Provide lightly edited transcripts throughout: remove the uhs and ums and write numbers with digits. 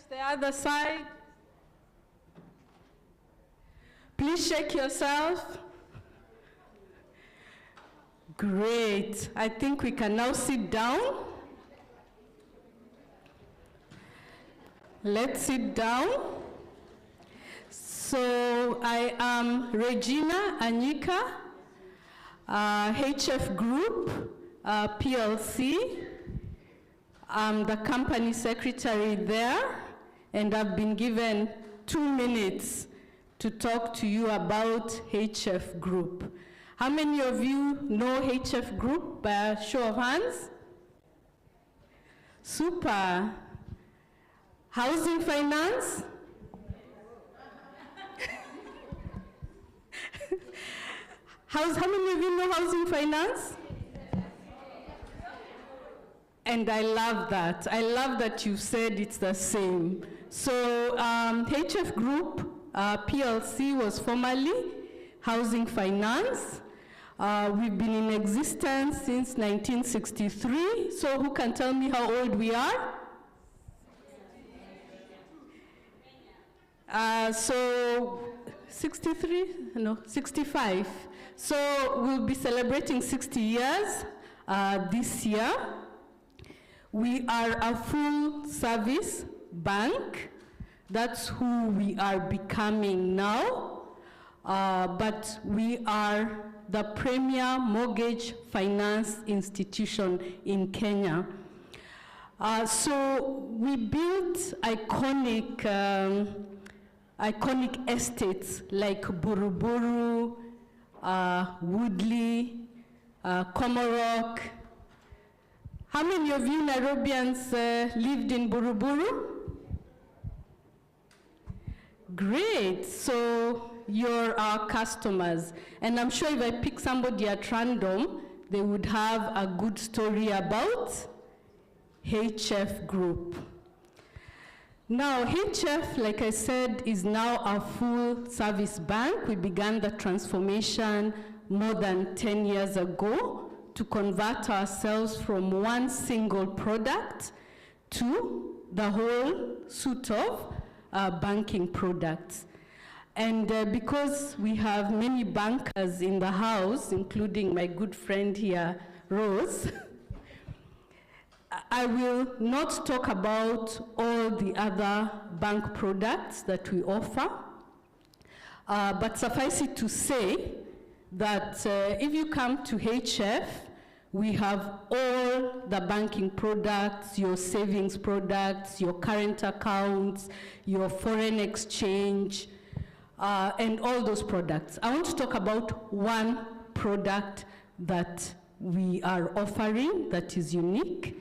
the other side. Please shake yourself. Great. I think we can now sit down. Let's sit down. So I am Regina Anyika, HF Group, PLC. I'm the company secretary there, and I've been given 2 minutes to talk to you about HF Group. How many of you know HF Group by a show of hands? Super. Housing finance? How many of you know housing finance? And I love that. I love that you said it's the same. So HF Group PLC was formerly housing finance. We've been in existence since 1963. So who can tell me how old we are? So 63? No, 65. So we'll be celebrating 60 years this year. We are a full service bank. That's who we are becoming now. But we are the premier mortgage finance institution in Kenya. So we built iconic estates like Buruburu, Woodley, Komorok. How many of you Nairobians lived in Buruburu? Great, so you're our customers. And I'm sure if I pick somebody at random, they would have a good story about HF Group. Now, HF, like I said, is now a full service bank. We began the transformation more than 10 years ago to convert ourselves from one single product to the whole suite of banking products. And because we have many bankers in the house, including my good friend here, Rose, I will not talk about all the other bank products that we offer, but suffice it to say that if you come to HF, we have all the banking products, your savings products, your current accounts, your foreign exchange, and all those products. I want to talk about one product that we are offering that is unique,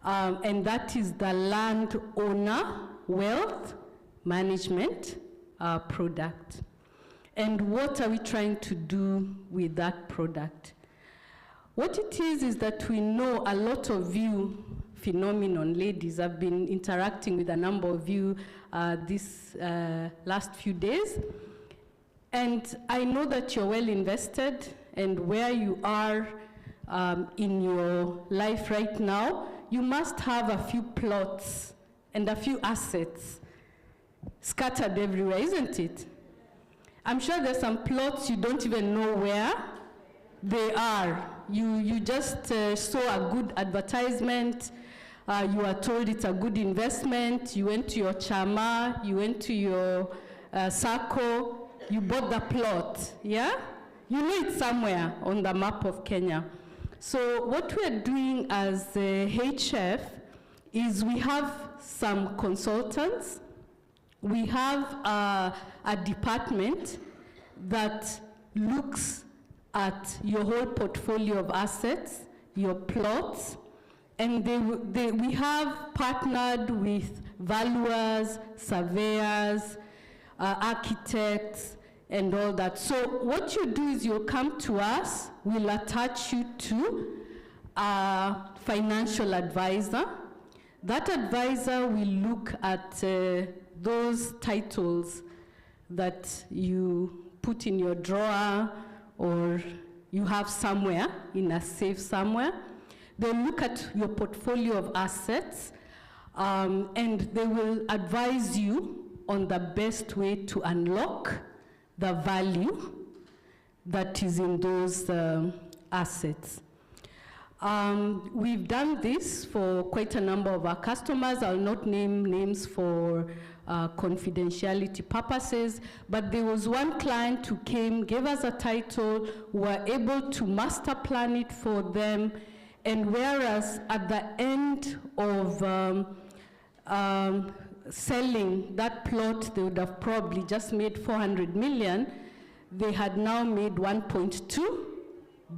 and that is the landowner wealth management product. And what are we trying to do with that product? What it is that we know a lot of you phenomenon ladies. I've been interacting with a number of you this last few days. And I know that you're well invested, and where you are in your life right now, you must have a few plots and a few assets scattered everywhere, isn't it? I'm sure there's some plots you don't even know where they are. You just saw a good advertisement, you are told it's a good investment, you went to your chama, you went to your sacco, you bought the plot, yeah? You know it's somewhere on the map of Kenya. So what we're doing as HF is we have some consultants. We have a department that looks at your whole portfolio of assets, your plots, and we have partnered with valuers, surveyors, architects, and all that. So what you do is you'll come to us, we'll attach you to a financial advisor. That advisor will look at those titles that you put in your drawer or you have somewhere, in a safe somewhere. They'll look at your portfolio of assets, And they will advise you on the best way to unlock the value that is in those assets. We've done this for quite a number of our customers. I'll not name names for confidentiality purposes, but there was one client who came, gave us a title, were able to master plan it for them, and whereas at the end of selling that plot, they would have probably just made 400 million, they had now made 1.2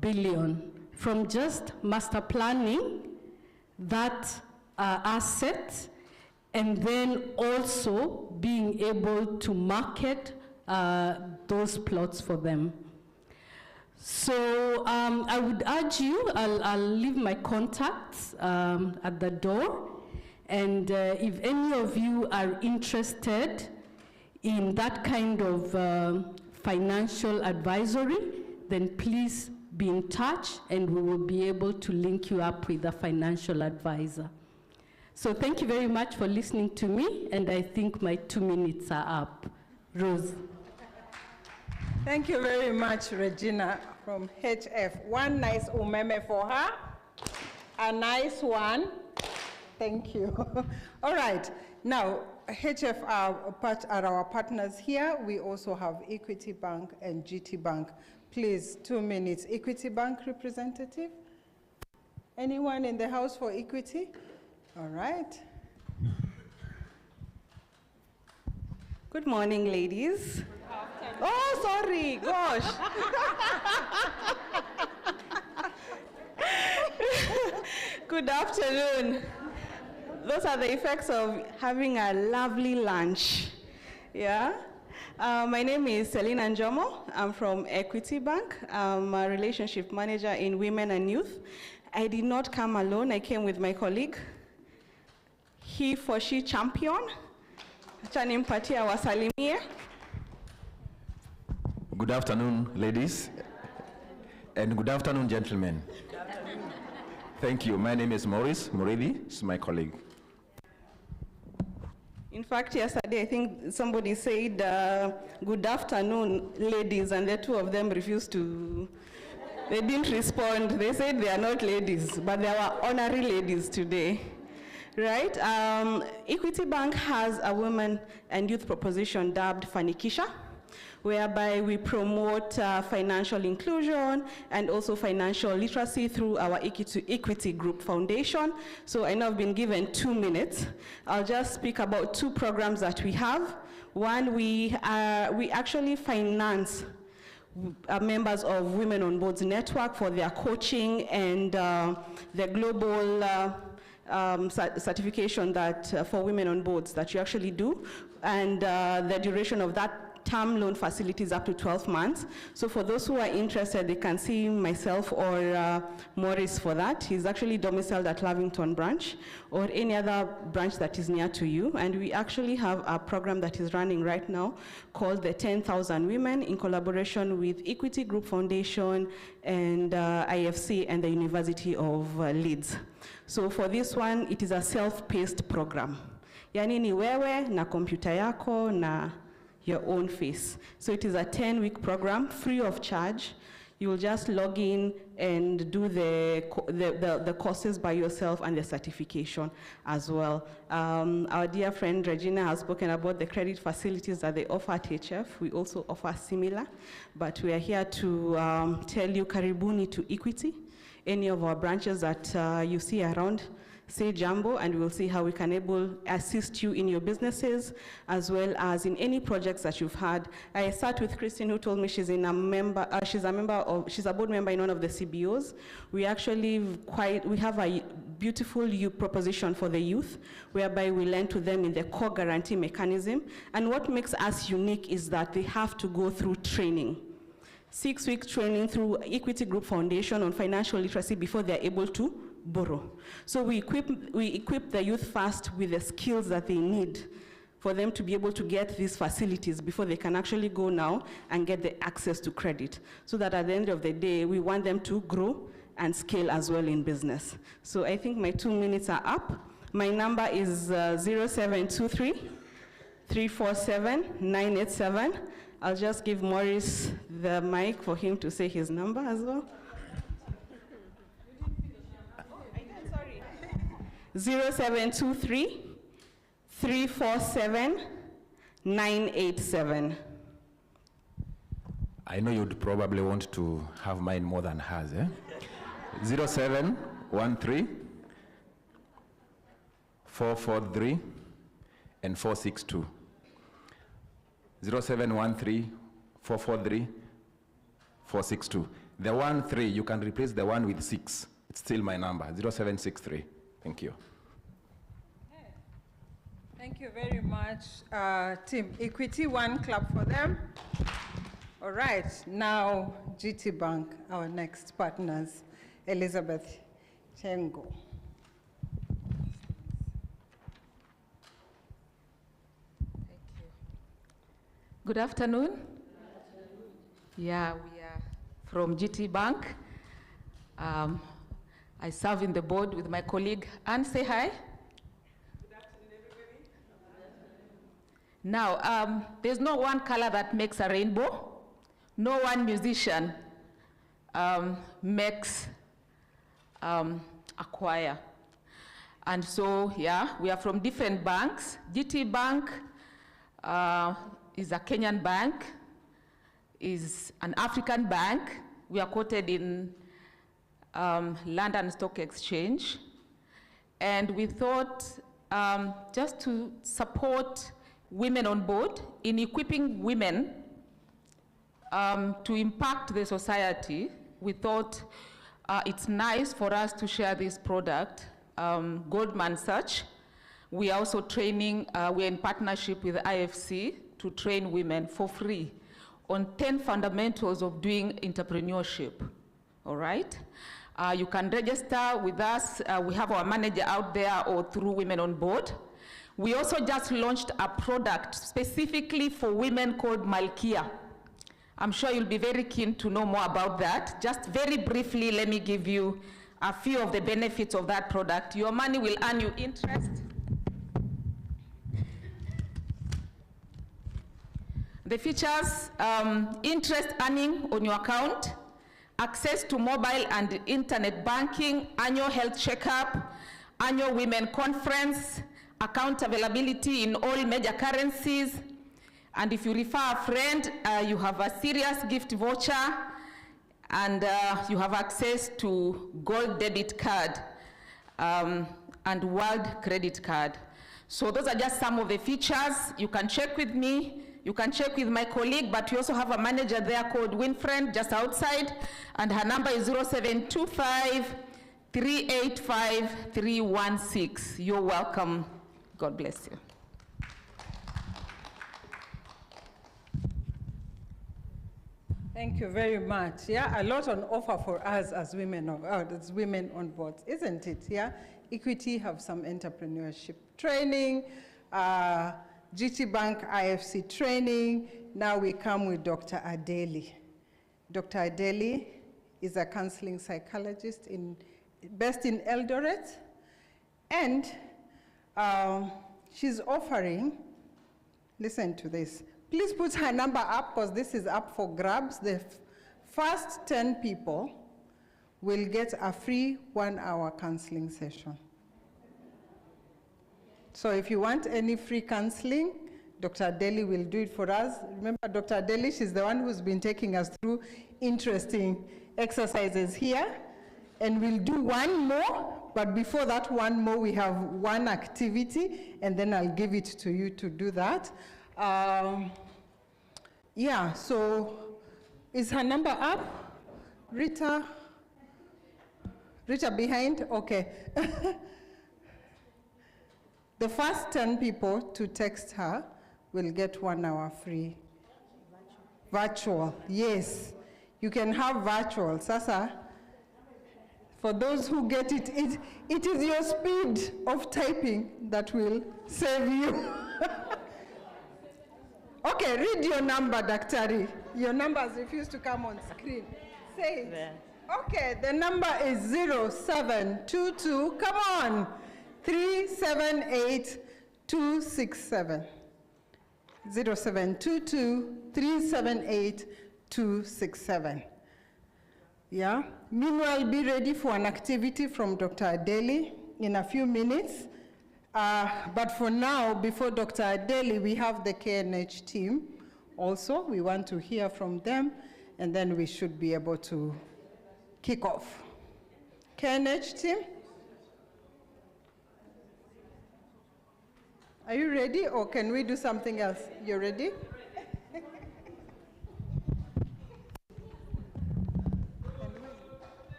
billion from just master planning that asset, and then also being able to market those plots for them. So I would urge you, I'll leave my contacts at the door, and if any of you are interested in that kind of financial advisory, then please be in touch and we will be able to link you up with a financial advisor. So thank you very much for listening to me, and I think my 2 minutes are up. Rose. Thank you very much, Regina from HF. One nice umeme for her. A nice one. Thank you. All right. Now, HF are our partners here. We also have Equity Bank and GT Bank. Please, 2 minutes. Equity Bank representative? Anyone in the house for Equity? All right. Good morning, ladies. Oh, sorry, gosh. Good afternoon. Those are the effects of having a lovely lunch. Yeah? My name is Selina Njomo. I'm from Equity Bank. I'm a relationship manager in women and youth. I did not come alone. I came with my colleague. He for she champion. Acha nimpatie wasalimie. Good afternoon, ladies. And good afternoon, gentlemen. Good afternoon. Thank you. My name is Maurice Muridi. This is my colleague. In fact, yesterday, I think somebody said, good afternoon, ladies, and the two of them refused to, they didn't respond. They said they are not ladies, but they were honorary ladies today. Right? Equity Bank has a women and youth proposition dubbed Fanikisha, whereby we promote financial inclusion and also financial literacy through our Equity Group Foundation. So I know I've been given 2 minutes. I'll just speak about 2 programs that we have. One, we actually finance members of Women on Boards Network for their coaching and the global certification that for women on boards that you actually do, and the duration of that term loan facilities up to 12 months. So for those who are interested, they can see myself or Maurice for that. He's actually domiciled at Lavington branch or any other branch that is near to you. And we actually have a program that is running right now called the 10,000 Women in collaboration with Equity Group Foundation and IFC and the University of Leeds. So for this one, it is a self-paced program. Yani ni wewe na kompyuta yako na your own face. So it is a 10-week program, free of charge. You will just log in and do the courses by yourself and the certification as well. Our dear friend Regina has spoken about the credit facilities that they offer at HF. We also offer similar, but we are here to tell you karibuni to Equity. Any of our branches that you see around, say jambo, and we'll see how we can assist you in your businesses, as well as in any projects that you've had. I sat with Christine, who told me she's a board member in one of the CBOs. We actually we have a beautiful youth proposition for the youth, whereby we lend to them in the core guarantee mechanism. And what makes us unique is that they have to go through training. 6-week training through Equity Group Foundation on financial literacy before they're able to borrow. So we equip the youth first with the skills that they need for them to be able to get these facilities before they can actually go now and get the access to credit. So that at the end of the day, we want them to grow and scale as well in business. So I think my 2 minutes are up. My number is 0723 347 987. I'll just give Maurice the mic for him to say his number as well. 0723 347 987. I know you'd probably want to have mine more than hers, eh? 0713 443 and 462. 0713 443 462. The 13, you can replace the 1 with 6. It's still my number, 0763. Thank you. Thank you very much, Team Equity. One clap for them. All right, now GT Bank, our next partners, Elizabeth Chengo. Thank you. Good afternoon. Yeah, we are from GT Bank. I serve in the board with my colleague. Anne, say hi. Good afternoon, everybody. Now, there's no one color that makes a rainbow. No one musician makes a choir. And so, yeah, we are from different banks. GT Bank is a Kenyan bank, is an African bank. We are quoted in London Stock Exchange. And we thought just to support women on board in equipping women to impact the society, we thought it's nice for us to share this product, Goldman Sachs. We are also training, we're in partnership with IFC to train women for free on 10 fundamentals of doing entrepreneurship, all right? You can register with us. We have our manager out there or through Women on Board. We also just launched a product specifically for women called Malkia. I'm sure you'll be very keen to know more about that. Just very briefly, let me give you a few of the benefits of that product. Your money will earn you interest. The features, interest earning on your account, access to mobile and internet banking, annual health checkup, annual women conference, account availability in all major currencies, and if you refer a friend, you have a serious gift voucher, and you have access to gold debit card and world credit card. So those are just some of the features. You can check with me. You can check with my colleague, but we also have a manager there called Winfriend just outside, and her number is 0725 385 316. You're welcome. God bless you. Thank you very much. Yeah, a lot on offer for us as women on board, isn't it? Yeah, Equity have some entrepreneurship training, GT Bank IFC training. Now we come with Dr. Adeli. Dr. Adeli is a counseling psychologist based in Eldoret, and she's offering, listen to this. Please put her number up because this is up for grabs. The first 10 people will get a free 1-hour counseling session. So if you want any free counseling, Dr. Adeli will do it for us. Remember, Dr. Adeli, she's the one who's been taking us through interesting exercises here. And we'll do one more, but before that one more, we have one activity, and then I'll give it to you to do that. Yeah, so is her number up? Rita behind? Okay. The first 10 people to text her will get 1 hour free. Virtual, yes. You can have virtual. Sasa, for those who get it, it is your speed of typing that will save you. Okay, read your number, Daktari. Your number has refused to come on screen. Say it. Okay, the number is 0722, come on, 378-267. 0722-378-267. Yeah. Meanwhile, be ready for an activity from Dr. Adeli in a few minutes. But for now, before Dr. Adeli, we have the KNH team also. We want to hear from them, and then we should be able to kick off. KNH team? Are you ready, or can we do something else? You ready?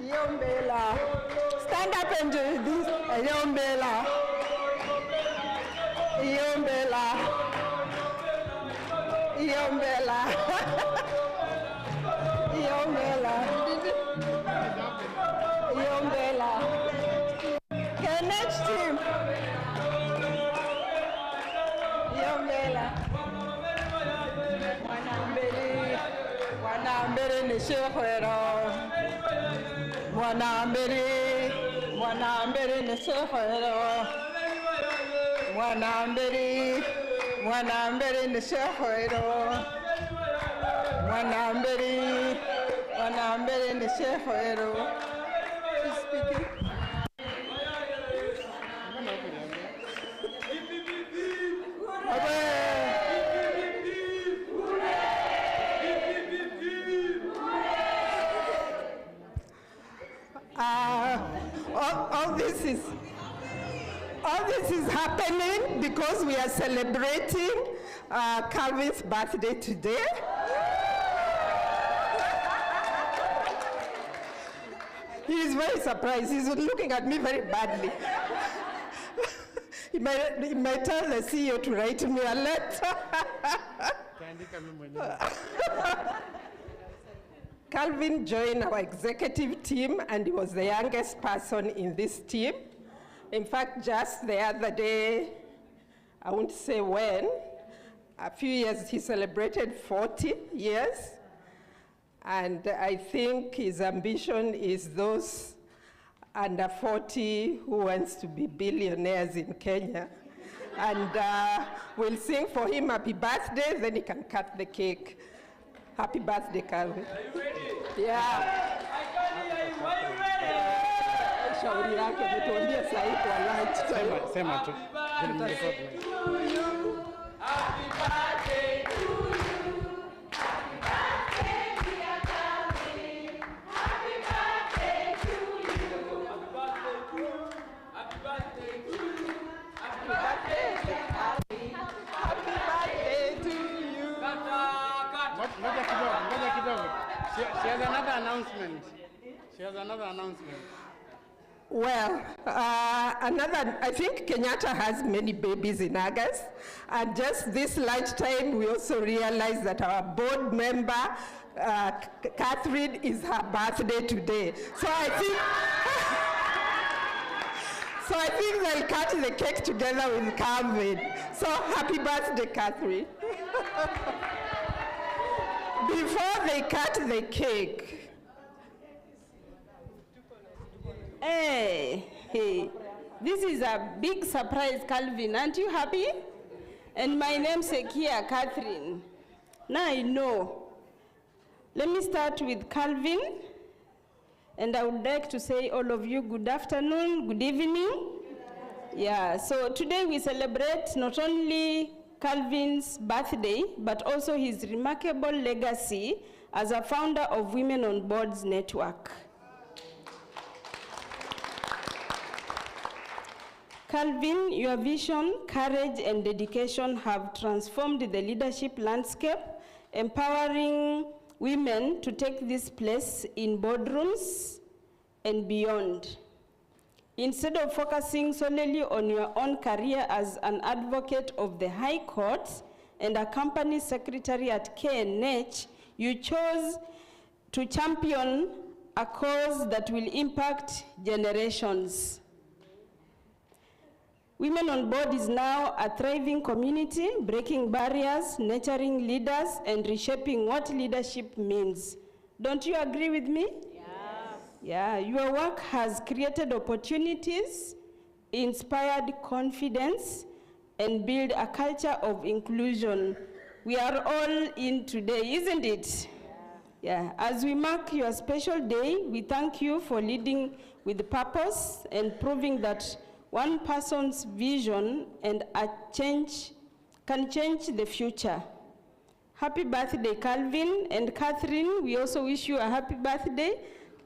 Yombela. Stand up and do this. Yombela. Yombela. Yombela. Yombela. Yombela. KNH team. Yombela. Wanambere ni shekhwero. Wanambere ni shekhwero. Wanambere ni shekhwero. Wanambere ni shekhwero. Who's speaking? All this is happening because we are celebrating Calvin's birthday today. He is very surprised. He's looking at me very badly. He might tell the CEO to write me a letter. Calvin joined our executive team, and he was the youngest person in this team. In fact, just the other day, I won't say when, a few years, he celebrated 40 years. And I think his ambition is those under 40 who wants to be billionaires in Kenya. And we'll sing for him happy birthday, then he can cut the cake. Happy birthday, Calvin. Are you ready? Yeah. Shauri yake ametuambia saa hii kwa lunch time. Sema tu. Happy birthday to you. Happy birthday to you. Happy birthday, dear Calvin. Happy birthday to you. Happy birthday to you. Happy birthday, dear Calvin. Happy birthday to you. Ngoja kidogo. She has another announcement. Well, I think Kenyatta has many babies in August. And just this lunchtime, we also realized that our board member, Catherine, is her birthday today. So I think they'll cut the cake together with Calvin. So happy birthday, Catherine. Before they cut the cake, hey, this is a big surprise, Calvin. Aren't you happy? And my name's Sekia Catherine. Now I know. Let me start with Calvin. And I would like to say all of you good afternoon, good evening. Yeah, so today we celebrate not only Calvin's birthday, but also his remarkable legacy as a founder of Women on Boards Network. Calvin, your vision, courage, and dedication have transformed the leadership landscape, empowering women to take this place in boardrooms and beyond. Instead of focusing solely on your own career as an advocate of the High Court and a company secretary at KNH, you chose to champion a cause that will impact generations. Women on Board is now a thriving community, breaking barriers, nurturing leaders, and reshaping what leadership means. Don't you agree with me? Yeah, your work has created opportunities, inspired confidence, and built a culture of inclusion. We are all in today, isn't it? Yeah. As we mark your special day, we thank you for leading with purpose and proving that one person's vision and a change can change the future. Happy birthday, Calvin and Catherine. We also wish you a happy birthday.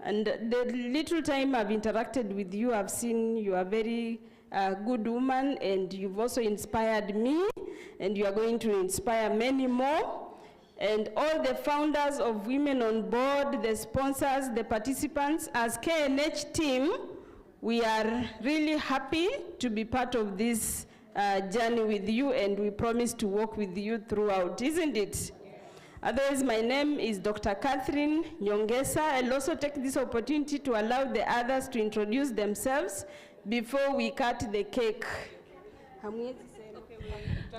And the little time I've interacted with you, I've seen you are a very good woman, and you've also inspired me, and you are going to inspire many more. And all the founders of Women on Board, the sponsors, the participants, as KNH team, we are really happy to be part of this journey with you, and we promise to work with you throughout, isn't it? Otherwise, my name is Dr. Catherine Nyongesa. I'll also take this opportunity to allow the others to introduce themselves before we cut the cake.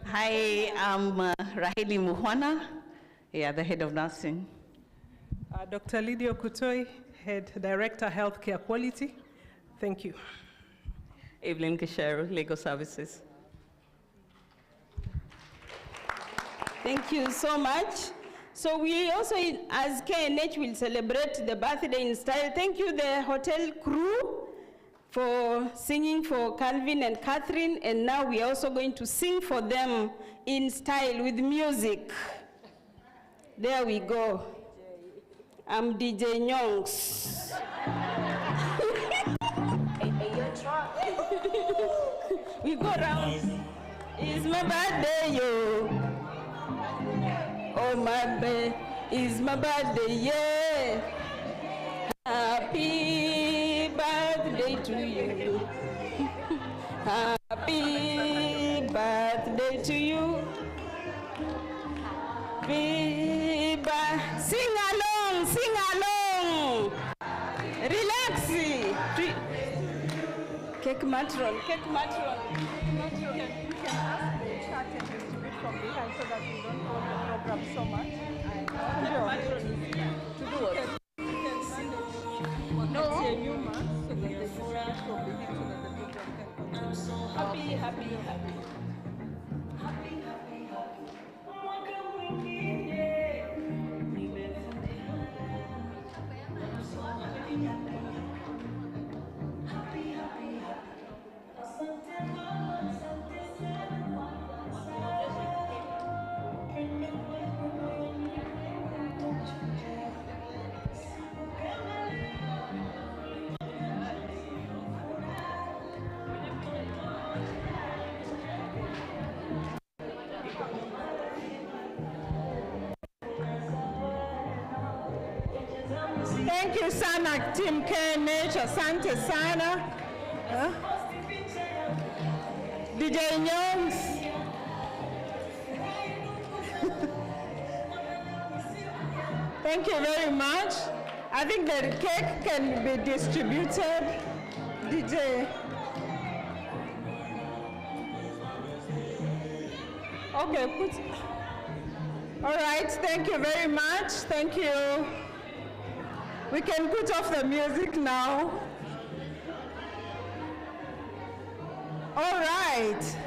Hi, I'm Raheli Muhwana, the head of nursing. Dr. Lydia Kutoi, Head Director, Healthcare Quality. Thank you. Evelyn Kishero, Legal Services. Thank you so much. So we also, as KNH, will celebrate the birthday in style. Thank you, the hotel crew, for singing for Calvin and Catherine, and now we are also going to sing for them in style with music. There we go. I'm DJ Nyongs. We go round. It's my birthday, yo. Oh, my birthday, it's my birthday, yeah. Happy birthday to you. Happy birthday to you. Sing along, sing along. Relax. Cake matron, cake matron. You can ask the chat and distribute from behind so that we don't hold the program so much. To do what? No. So that they distribute from behind so that the program can continue. Happy, happy, happy. Thank you sana, Team KNH. Asante sana. DJ Nyongs. Thank you very much. I think the cake can be distributed. DJ. Okay, all right, thank you very much. Thank you. We can put off the music now. All right.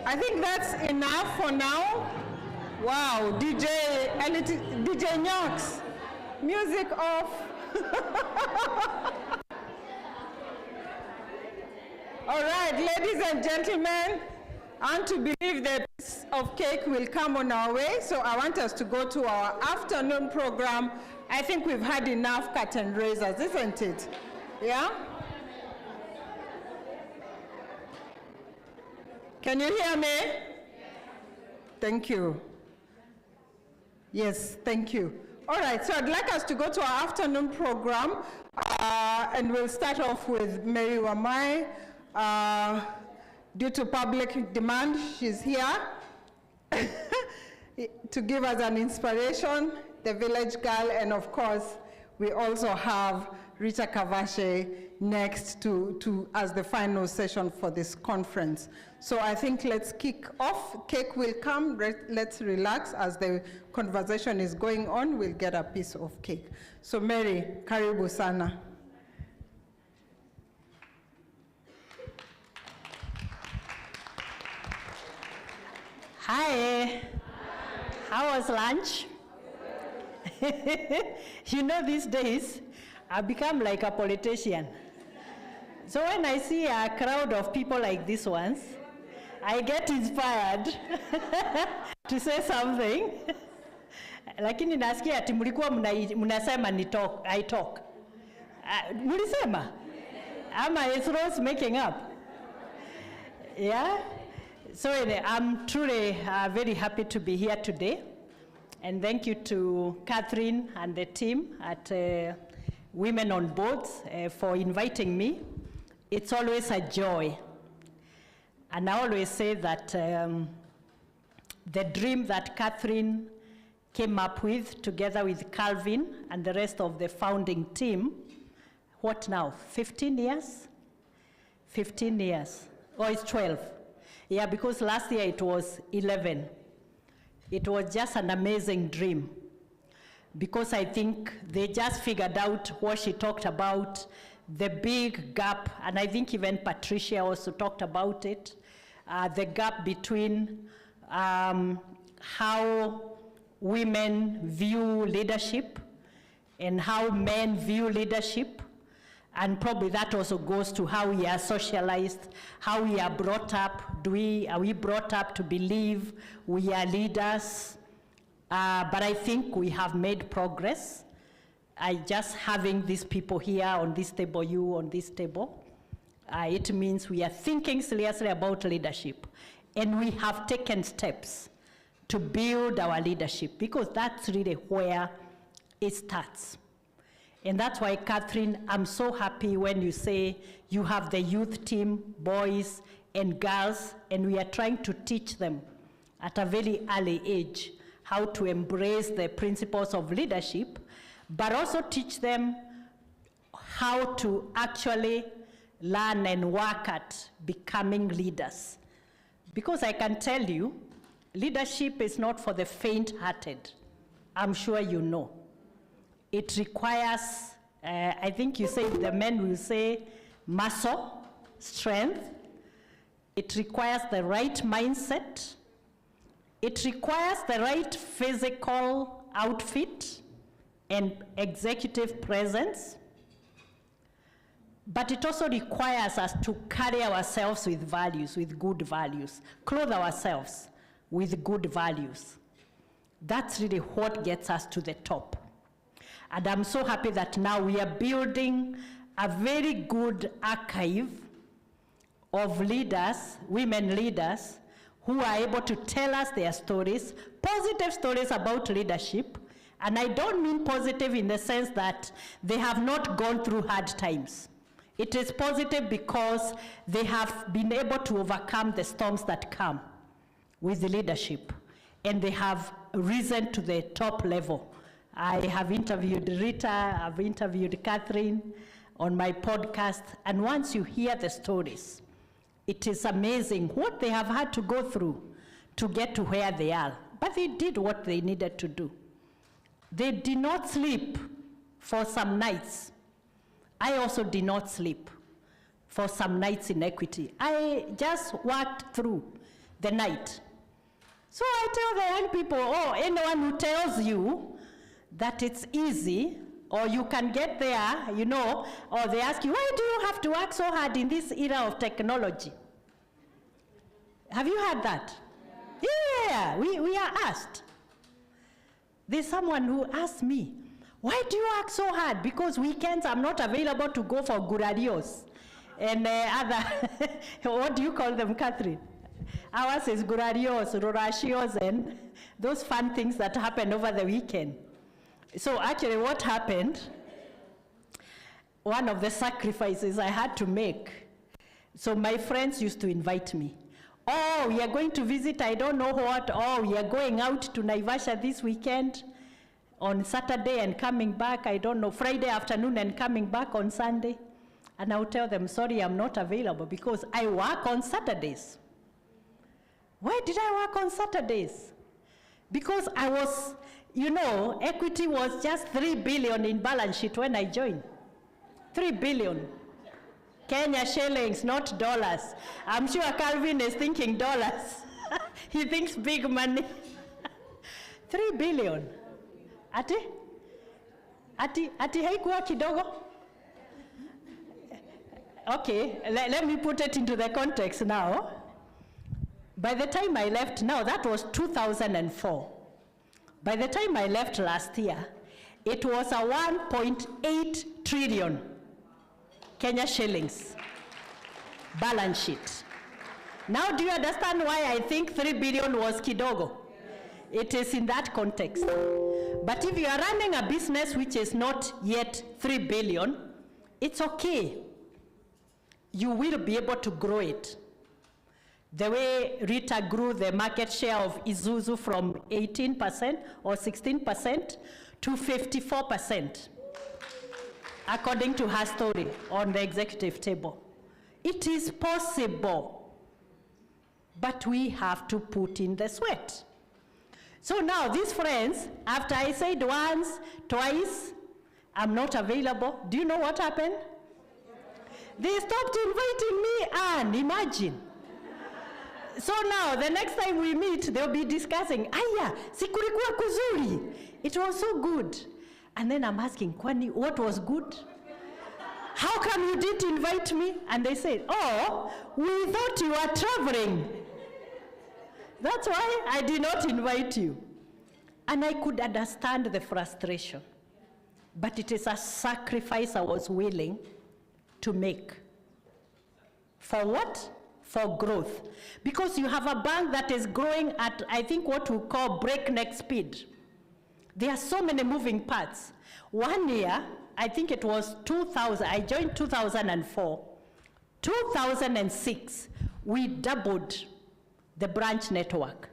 I think that's enough for now. Wow, DJ Nyox, music off. All right, ladies and gentlemen, I want to believe that piece of cake will come on our way, so I want us to go to our afternoon program. I think we've had enough curtain raisers, isn't it? Yeah? Can you hear me? Thank you. Yes, thank you. All right, so I'd like us to go to our afternoon program, and we'll start off with Mary Wamai. Due to public demand, she's here to give us an inspiration, the village girl, and of course, we also have Rita Kavashe next as the final session for this conference. So I think let's kick off. Cake will come. Let's relax as the conversation is going on. We'll get a piece of cake. So Mary, karibu sana. Hi. How was lunch? You know, these days, I've become like a politician. So when I see a crowd of people like these ones, I get inspired to say something. Lakini nasikia ati mlikuwa mnasema I talk. Mulisema? Ama is Rose making up? Yeah? So I'm truly very happy to be here today. And thank you to Catherine and the team at Women on Boards for inviting me. It's always a joy. And I always say that the dream that Catherine came up with together with Calvin and the rest of the founding team, what now, 15 years? 15 years, or it's 12. Yeah, because last year it was 11. It was just an amazing dream because I think they just figured out what she talked about, the big gap, and I think even Patricia also talked about it, the gap between how women view leadership and how men view leadership. And probably that also goes to how we are socialized, how we are brought up. Are we brought up to believe we are leaders? But I think we have made progress. Just having these people here on this table, you on this table, it means we are thinking seriously about leadership. And we have taken steps to build our leadership because that's really where it starts. And that's why, Catherine, I'm so happy when you say you have the youth team, boys and girls, and we are trying to teach them at a very early age how to embrace the principles of leadership, but also teach them how to actually learn and work at becoming leaders. Because I can tell you, leadership is not for the faint-hearted. I'm sure you know. It requires, I think you say, the men will say, muscle, strength. It requires the right mindset. It requires the right physical outfit and executive presence. But it also requires us to carry ourselves with values, with good values, clothe ourselves with good values. That's really what gets us to the top. And I'm so happy that now we are building a very good archive of leaders, women leaders, who are able to tell us their stories, positive stories about leadership. And I don't mean positive in the sense that they have not gone through hard times. It is positive because they have been able to overcome the storms that come with the leadership. And they have risen to the top level. I have interviewed Rita, I've interviewed Catherine on my podcast, and once you hear the stories, it is amazing what they have had to go through to get to where they are. But they did what they needed to do. They did not sleep for some nights. I also did not sleep for some nights in Equity. I just worked through the night. So I tell the young people, anyone who tells you that it's easy, or you can get there, you know, or they ask you, why do you have to work so hard in this era of technology? Have you heard that? Yeah, we are asked. There's someone who asked me, why do you work so hard? Because weekends I'm not available to go for gurarios and other, what do you call them, Catherine? Ours is gurarios, rorashios, and those fun things that happen over the weekend. So actually what happened, one of the sacrifices I had to make, so my friends used to invite me. Oh, we are going to visit, I don't know what. Oh, we are going out to Naivasha this weekend on Saturday and coming back, I don't know, Friday afternoon and coming back on Sunday. And I'll tell them, sorry, I'm not available because I work on Saturdays. Why did I work on Saturdays? Because I was, you know, equity was just 3 billion in balance sheet when I joined. 3 billion. Kenya shillings, not dollars. I'm sure Calvin is thinking dollars. He thinks big money. 3 billion. Ati haikuwa kidogo? Okay, let me put it into the context now. By the time I left, now that was 2004. By the time I left last year, it was a 1.8 trillion Kenya shillings balance sheet. Now do you understand why I think 3 billion was kidogo? It is in that context. But if you are running a business which is not yet 3 billion, it's okay. You will be able to grow it. The way Rita grew the market share of Isuzu from 18% or 16% to 54%, according to her story on the executive table. It is possible, but we have to put in the sweat. So now these friends, after I said once, twice, I'm not available, do you know what happened? They stopped inviting me, and imagine. So now, the next time we meet, they'll be discussing, aya, sikulikuwa kuzuri. It was so good. And then I'm asking, kwani, what was good? How come you didn't invite me? And they said, oh, we thought you were traveling. That's why I did not invite you. And I could understand the frustration. But it is a sacrifice I was willing to make. For what? For growth. Because you have a bank that is growing at, I think, what we call breakneck speed. There are so many moving parts. 1 year, I think it was 2000, I joined 2004. 2006, we doubled the branch network.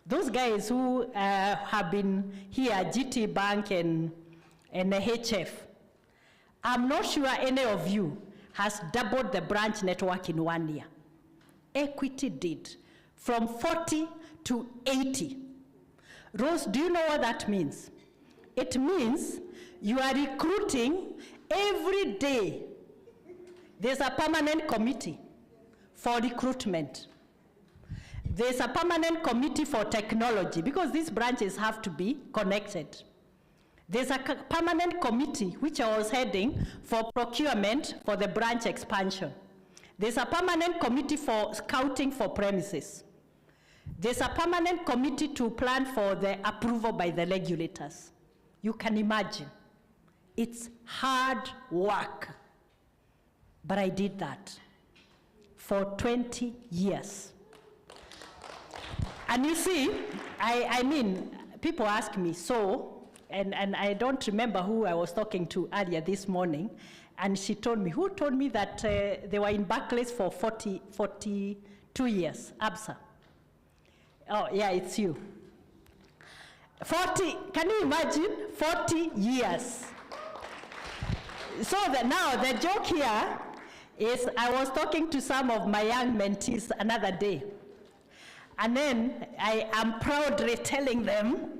Those guys who have been here, GT Bank and the HF, I'm not sure any of you has doubled the branch network in 1 year. Equity did, from 40 to 80. Rose, do you know what that means? It means you are recruiting every day. There's a permanent committee for recruitment. There's a permanent committee for technology, because these branches have to be connected. There's a permanent committee, which I was heading, for procurement for the branch expansion. There's a permanent committee for scouting for premises. There's a permanent committee to plan for the approval by the regulators. You can imagine. It's hard work. But I did that for 20 years. And you see, I mean, people ask me, so, and I don't remember who I was talking to earlier this morning, and she told me, who told me that they were in Barclays for 42 years, ABSA. Oh, yeah, it's you. 40, can you imagine? 40 years. So now the joke here is I was talking to some of my young mentees another day. And then I am proudly telling them,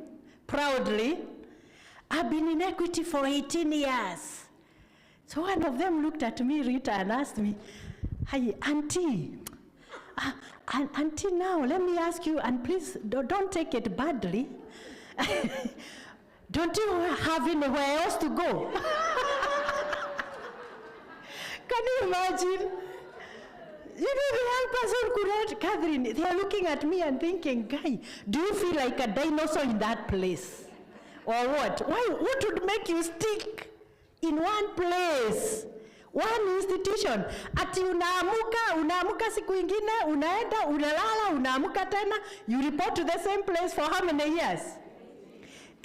I've been in equity for 18 years. So one of them looked at me, Rita, and asked me, hey, Auntie, Auntie, now let me ask you, and please don't take it badly. Don't you have anywhere else to go? Can you imagine? You know, the young person could, Catherine, they are looking at me and thinking, guy, do you feel like a dinosaur in that place? Or what? What would make you stick in one place? One institution. Ati unaamuka siku ingine, unaenda, unalala, unaamuka tena, you report to the same place for how many years?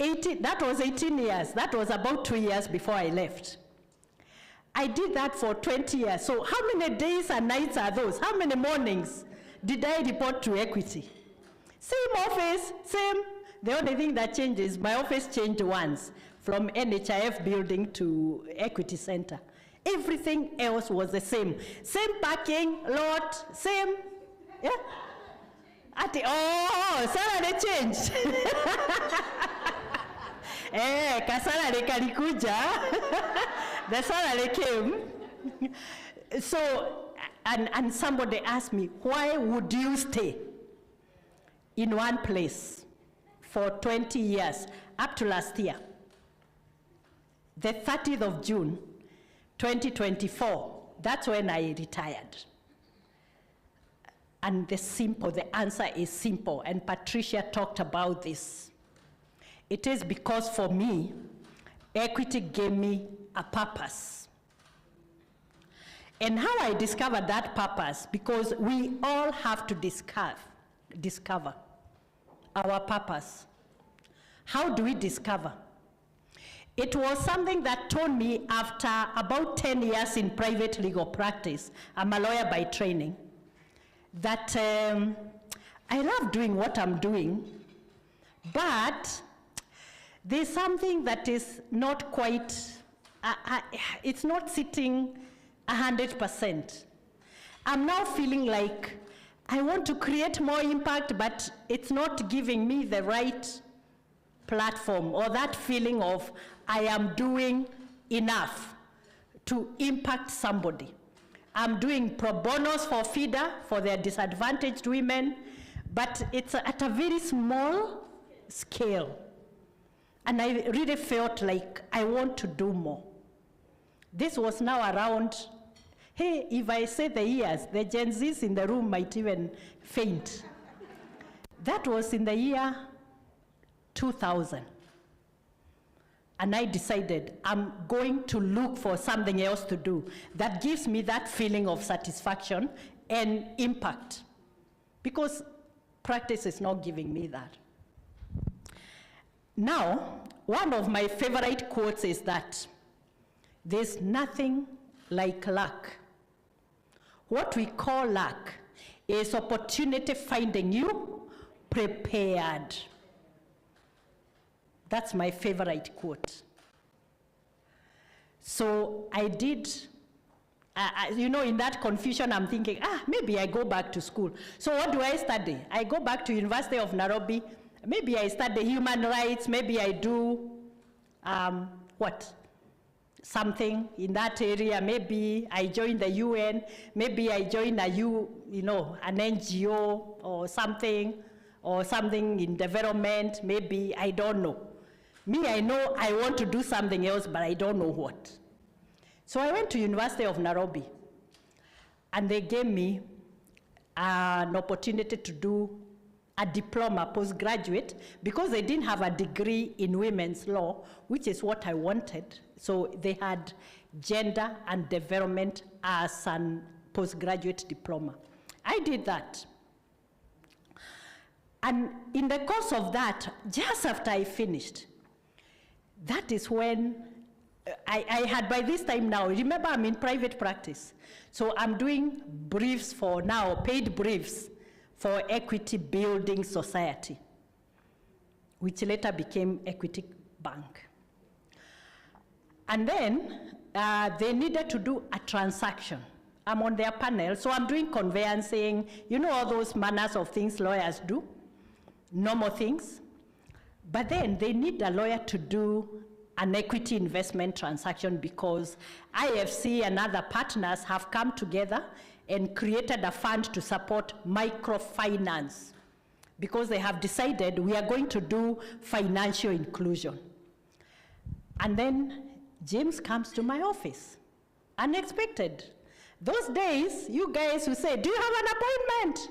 18, that was 18 years. That was about 2 years before I left. I did that for 20 years. So how many days and nights are those? How many mornings did I report to equity? Same office, same. The only thing that changes, my office changed once from NHIF building to Equity Center. Everything else was the same. Same parking lot, same, yeah? Salary changed. Salary kalikuja. The salary came. So, and somebody asked me, why would you stay in one place for 20 years, up to last year? The 30th of June, 2024, that's when I retired. And the answer is simple, and Patricia talked about this. It is because for me, equity gave me a purpose. And how I discovered that purpose, because we all have to discover our purpose. How do we discover? It was something that told me after about 10 years in private legal practice, I'm a lawyer by training, that I love doing what I'm doing, but there's something that is not quite, it's not sitting 100%. I'm now feeling like I want to create more impact, but it's not giving me the right platform or that feeling of I am doing enough to impact somebody. I'm doing pro bonos for FIDA, for their disadvantaged women, but it's at a very small scale. And I really felt like I want to do more. This was now around, hey, if I say the years, the Gen Zs in the room might even faint. That was in the year 2000. And I decided I'm going to look for something else to do that gives me that feeling of satisfaction and impact, because practice is not giving me that. Now, one of my favorite quotes is that there's nothing like luck. What we call luck is opportunity finding you prepared. That's my favorite quote. So I did, in that confusion, I'm thinking, maybe I go back to school. So what do I study? I go back to University of Nairobi. Maybe I study human rights. Maybe I do, something in that area. Maybe I join the UN. Maybe I join an NGO or something in development. Maybe, I don't know. Me, I know I want to do something else, but I don't know what. So I went to University of Nairobi, and they gave me an opportunity to do a diploma, postgraduate, because they didn't have a degree in women's law, which is what I wanted. So they had gender and development as a postgraduate diploma. I did that. And in the course of that, just after I finished, that is when I had, by this time now, remember I'm in private practice. So I'm doing briefs for now, paid briefs for Equity Building Society, which later became Equity Bank. And then they needed to do a transaction. I'm on their panel, so I'm doing conveyancing, all those manners of things lawyers do, normal things. But then they need a lawyer to do an equity investment transaction, because IFC and other partners have come together and created a fund to support microfinance, because they have decided we are going to do financial inclusion. And then James comes to my office, unexpected. Those days, you guys would say, do you have an appointment?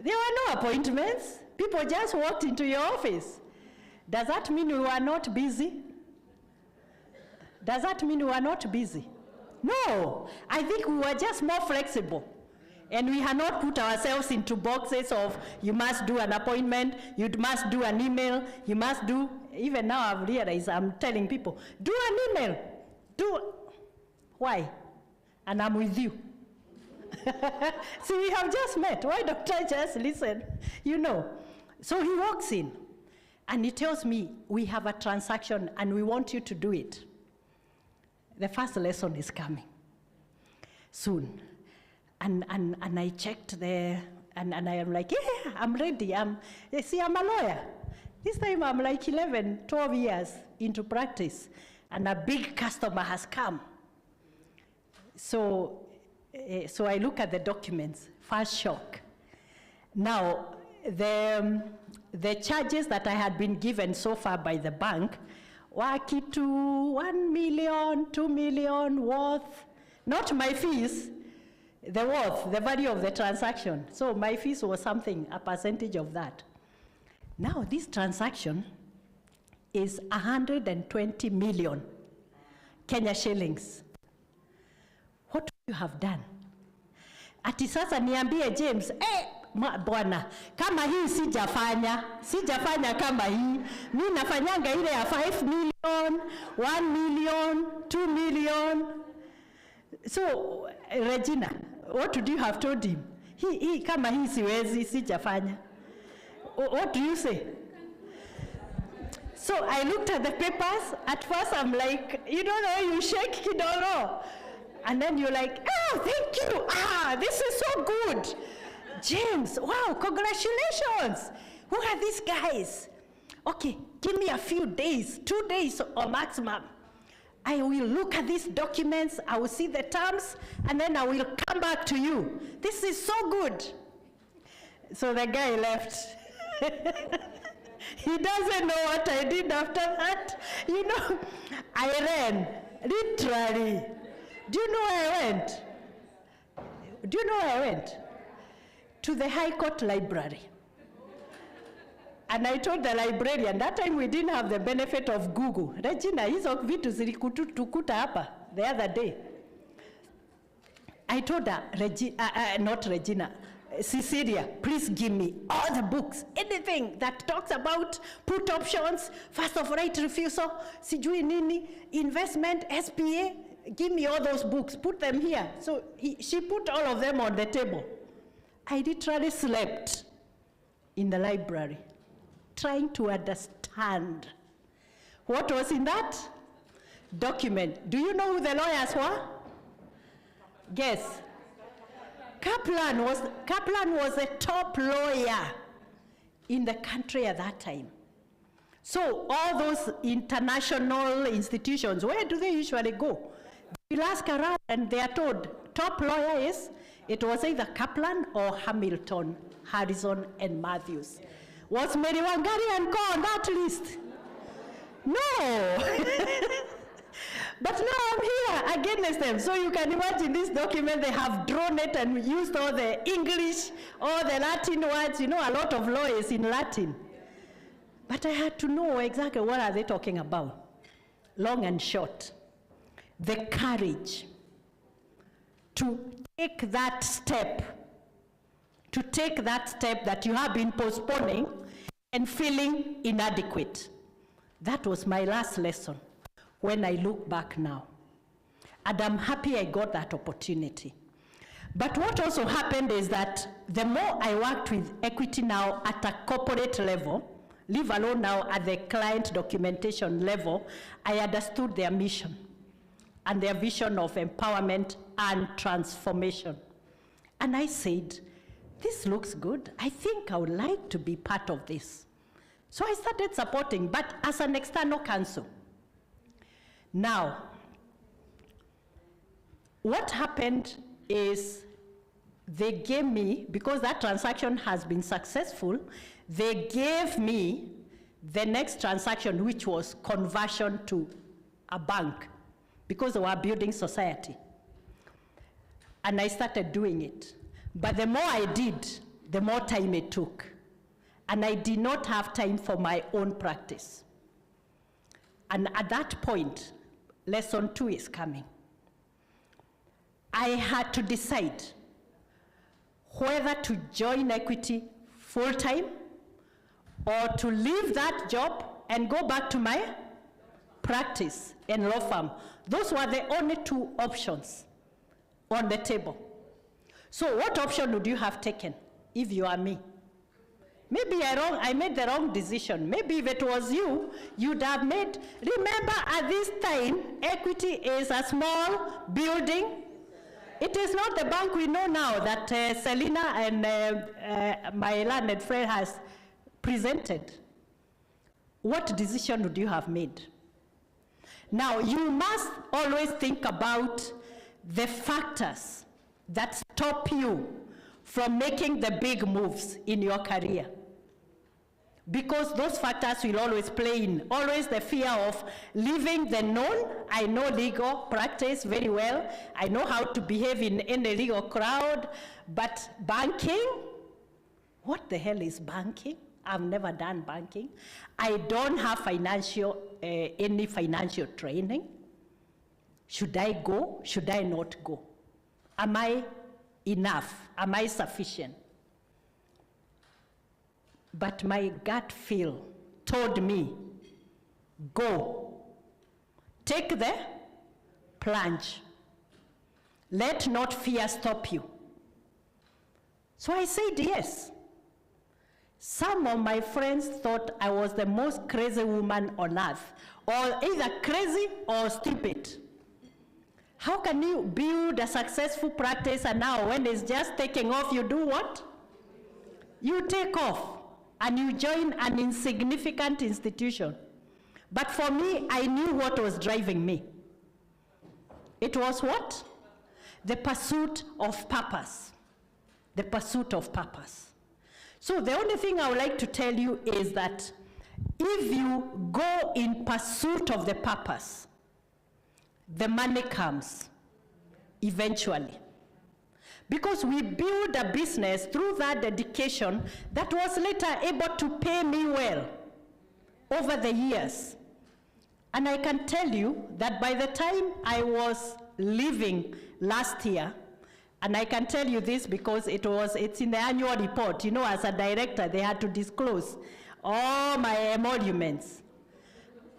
There were no appointments. People just walked into your office. Does that mean we were not busy? Does that mean we were not busy? No, I think we were just more flexible. And we had not put ourselves into boxes of, you must do an appointment, you must do an email, you must do, even now I've realized, I'm telling people, do an email, why? And I'm with you. See, we have just met, why don't I just listen? So he walks in, and he tells me, we have a transaction, and we want you to do it. The first lesson is coming soon. And I checked there, and I am like, yeah, I'm ready. See, I'm a lawyer. This time I'm like 11, 12 years into practice, and a big customer has come. So I look at the documents, first shock. Now, the charges that I had been given so far by the bank were to 1 million, 2 million worth, not my fees, the worth, the value of the transaction. So my fees was something, a percentage of that. Now this transaction is 120 million Kenya shillings. What would you have done? Ati sasa niambie James, bwana, kama hii sijafanya kama hii. Mimi nafanyanga ile ya 5 million, 1 million, 2 million. So, Regina, what would you have told him? Hii kama hii siwezi, sijafanya. What do you say? So I looked at the papers. At first I'm like, you don't know, you shake kidoro. And then you're like, oh, thank you. This is so good. James, wow, congratulations. Who are these guys? Okay, give me a few days, 2 days or maximum. I will look at these documents, I will see the terms, and then I will come back to you. This is so good. So the guy left. He doesn't know what I did after that. You know, I ran, literally. Do you know where I went? Do you know where I went? To the High Court Library. And I told the librarian, that time we didn't have the benefit of Google. Regina, hizo vitu zilikuta hapa the other day. I told her, not Regina, Cecilia, please give me all the books, anything that talks about put options, first of right refusal, sijui nini, investment, SPA, give me all those books, put them here. So she put all of them on the table. I literally slept in the library, trying to understand what was in that document. Do you know who the lawyers were? Guess. Kaplan was a top lawyer in the country at that time. So all those international institutions, where do they usually go? They'll ask around and they are told, top lawyer is, it was either Kaplan or Hamilton, Harrison and Matthews. Was Mary Wangari and Co on that list? No. But now I'm here against them. So you can imagine this document, they have drawn it and used all the English, all the Latin words. You know, a lot of law is in Latin. But I had to know exactly what are they talking about. Long and short, the courage to take that step, that you have been postponing and feeling inadequate. That was my last lesson when I look back now. And I'm happy I got that opportunity. But what also happened is that the more I worked with equity now at a corporate level, leave alone now at the client documentation level, I understood their mission and their vision of empowerment and transformation. And I said, this looks good. I think I would like to be part of this. So I started supporting, but as an external counsel. Now, what happened is they gave me, because that transaction has been successful, they gave me the next transaction, which was conversion to a bank, because they were building society. And I started doing it. But the more I did, the more time it took. And I did not have time for my own practice. And at that point, lesson 2 is coming. I had to decide whether to join equity full-time or to leave that job and go back to my practice in law firm. Those were the only 2 options on the table. So what option would you have taken if you are me? Maybe I made the wrong decision. Maybe if it was you, you'd have made, remember at this time, Equity is a small building. It is not the bank we know now that Selina and my learned friend has presented. What decision would you have made? Now, you must always think about the factors that stop you from making the big moves in your career. Because those factors will always play in. Always the fear of leaving the known. I know legal practice very well. I know how to behave in a legal crowd. But banking? What the hell is banking? I've never done banking. I don't have any financial training. Should I go? Should I not go? Am I enough? Am I sufficient? But my gut feel told me, go. Take the plunge. Let not fear stop you. So I said yes. Some of my friends thought I was the most crazy woman on earth, or either crazy or stupid. How can you build a successful practice and now when it's just taking off, you do what? You take off and you join an insignificant institution. But for me, I knew what was driving me. It was what? The pursuit of purpose. The pursuit of purpose. So the only thing I would like to tell you is that if you go in pursuit of the purpose, the money comes eventually. Because we build a business through that dedication that was later able to pay me well over the years. And I can tell you that by the time I was leaving last year, and I can tell you this because it's in the annual report. You know, as a director, they had to disclose all my emoluments.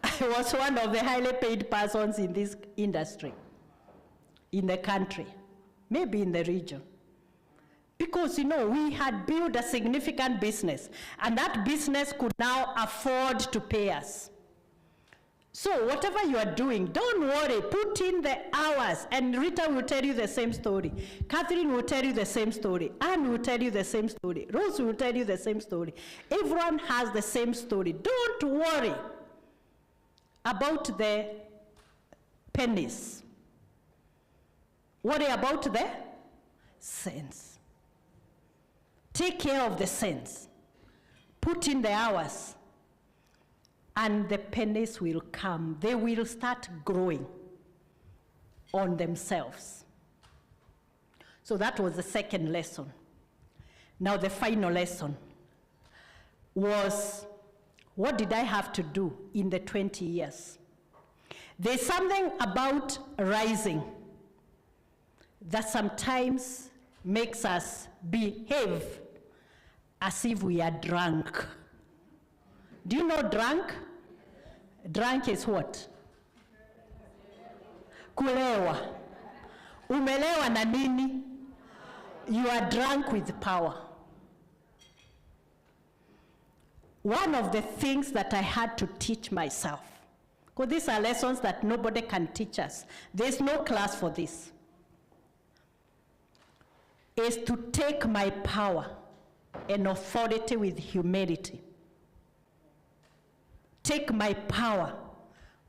I was one of the highly paid persons in this industry, in the country, maybe in the region. Because, you know, we had built a significant business, and that business could now afford to pay us. So whatever you are doing, don't worry, put in the hours, and Rita will tell you the same story. Catherine will tell you the same story. Anne will tell you the same story. Rose will tell you the same story. Everyone has the same story. Don't worry about the pennies. Worry about the cents. Take care of the cents. Put in the hours. And the pennies will come. They will start growing on themselves. So that was the second lesson. Now the final lesson was, what did I have to do in the 20 years? There's something about rising that sometimes makes us behave as if we are drunk. Do you know drunk? Drunk is what? Kulewa. Umelewa na nini? You are drunk with power. One of the things that I had to teach myself, because these are lessons that nobody can teach us. There's no class for this. Is to take my power and authority with humility. Take my power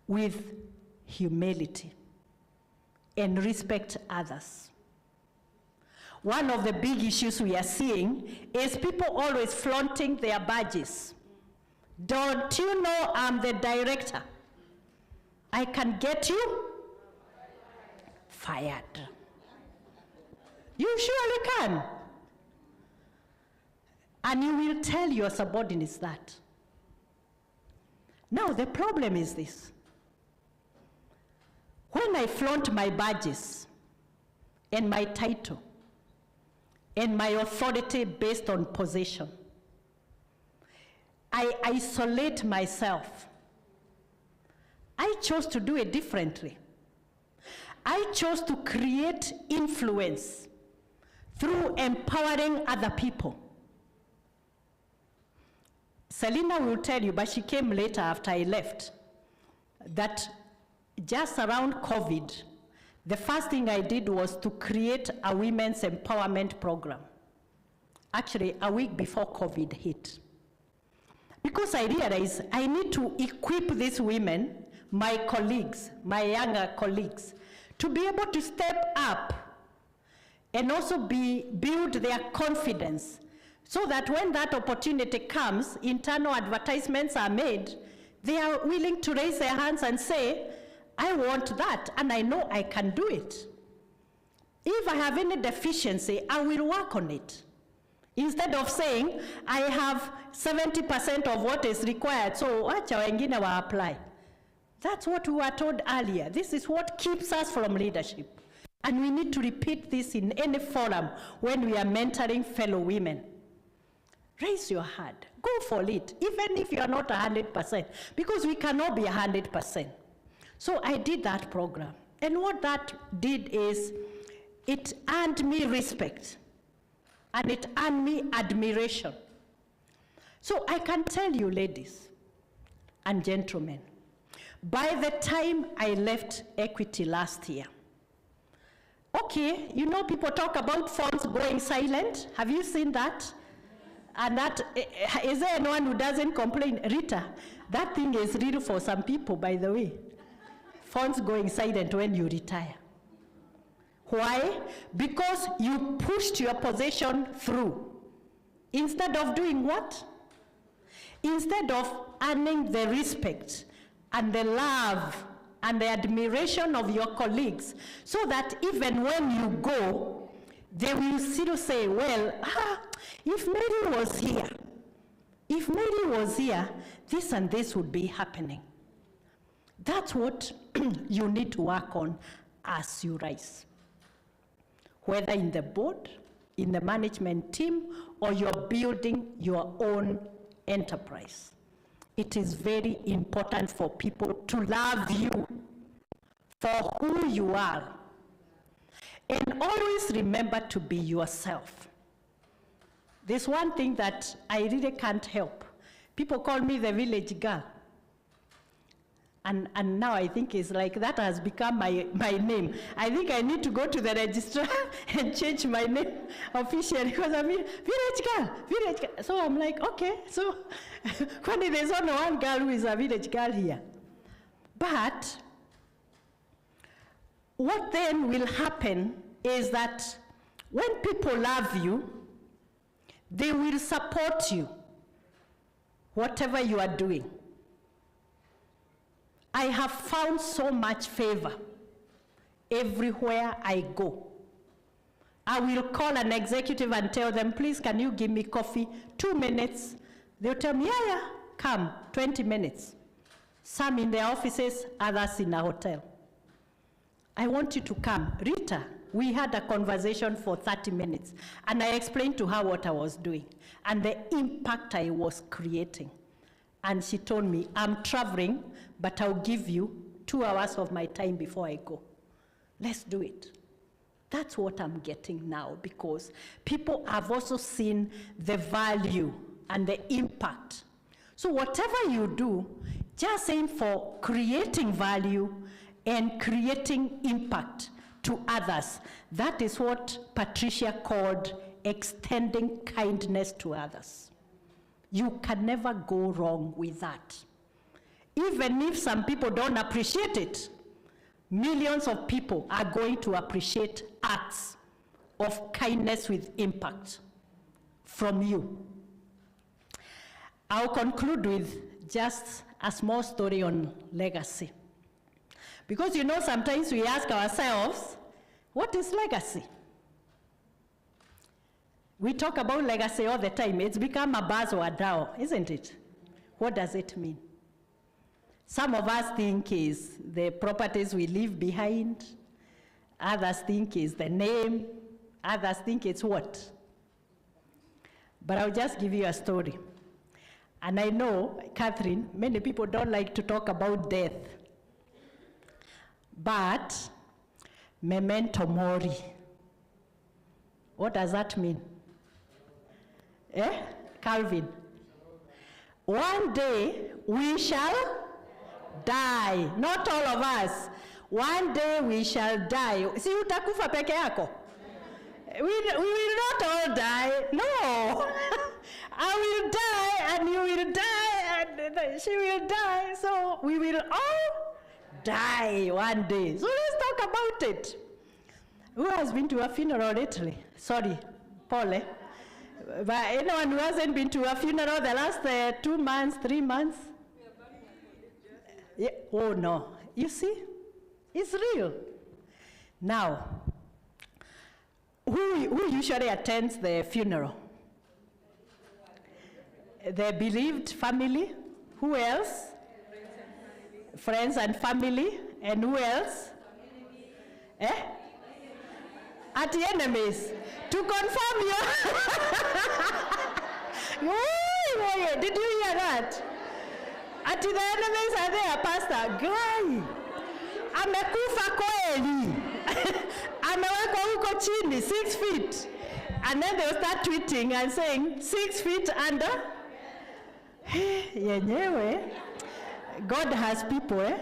with humility and respect others. One of the big issues we are seeing is people always flaunting their badges. Don't you know I'm the director? I can get you fired. You surely can. And you will tell your subordinates that. Now, the problem is this. When I flaunt my badges and my title and my authority based on position, I isolate myself. I chose to do it differently. I chose to create influence through empowering other people. Selina will tell you, but she came later after I left, that just around COVID, the first thing I did was to create a women's empowerment program. Actually, a week before COVID hit. Because I realized I need to equip these women, my colleagues, my younger colleagues, to be able to step up and also build their confidence, so that when that opportunity comes, internal advertisements are made, they are willing to raise their hands and say, I want that, and I know I can do it. If I have any deficiency, I will work on it. Instead of saying, I have 70% of what is required, so wacha wengine wa apply. That's what we were told earlier. This is what keeps us from leadership. And we need to repeat this in any forum when we are mentoring fellow women. Raise your hand, go for it, even if you are not 100%, because we cannot be 100%. So I did that program. And what that did is, it earned me respect, and it earned me admiration. So I can tell you, ladies and gentlemen, by the time I left Equity last year, okay, you know, people talk about phones going silent. Have you seen that? And that, is there anyone who doesn't complain? Rita, that thing is real for some people, by the way. Phones going silent when you retire. Why? Because you pushed your position through. Instead of doing what? Instead of earning the respect and the love and the admiration of your colleagues, so that even when you go, they will still say, well, if Mary was here, this and this would be happening. That's what you need to work on as you rise. Whether in the board, in the management team, or you're building your own enterprise. It is very important for people to love you for who you are. And always remember to be yourself. There's one thing that I really can't help. People call me the village girl. And now I think it's like that has become my name. I think I need to go to the registrar and change my name officially, because I mean, village girl. So I'm like, okay, so when there's only one girl who is a village girl here. But what then will happen is that when people love you, they will support you, whatever you are doing. I have found so much favor everywhere I go. I will call an executive and tell them, please, can you give me coffee? 2 minutes. They'll tell me, yeah, come, 20 minutes. Some in their offices, others in a hotel. I want you to come. Rita, we had a conversation for 30 minutes, and I explained to her what I was doing and the impact I was creating. And she told me, I'm traveling, but I'll give you 2 hours of my time before I go. Let's do it. That's what I'm getting now, because people have also seen the value and the impact. So whatever you do, just aim for creating value and creating impact to others. That is what Patricia called extending kindness to others. You can never go wrong with that. Even if some people don't appreciate it, millions of people are going to appreciate acts of kindness with impact from you. I'll conclude with just a small story on legacy. Because you know, sometimes we ask ourselves, what is legacy? We talk about legacy all the time. It's become a buzzword now, isn't it? What does it mean? Some of us think is the properties we leave behind. Others think is the name. Others think it's what? But I'll just give you a story. And I know, Catherine, many people don't like to talk about death. But memento mori. What does that mean? Calvin? One day we shall die. Not all of us. One day we shall die. Si utakufa peke yako? We will not all die. No. I will die and you will die and she will die. So we will all die one day. So let's talk about it. Who has been to a funeral lately? Sorry, Paul. But anyone who hasn't been to a funeral the last 2 months, 3 months? Yeah. Oh no, you see, it's real. Now, who usually attends the funeral? The bereaved family. Who else? Friends and family. And who else? At the enemies. To confirm you. Did you hear that? At the enemies are there, Pastor. Guy. Amekufa kweli. Amewekwa huko chini, 6 feet. And then they'll start tweeting and saying, 6 feet under. Yenyewe, God has people,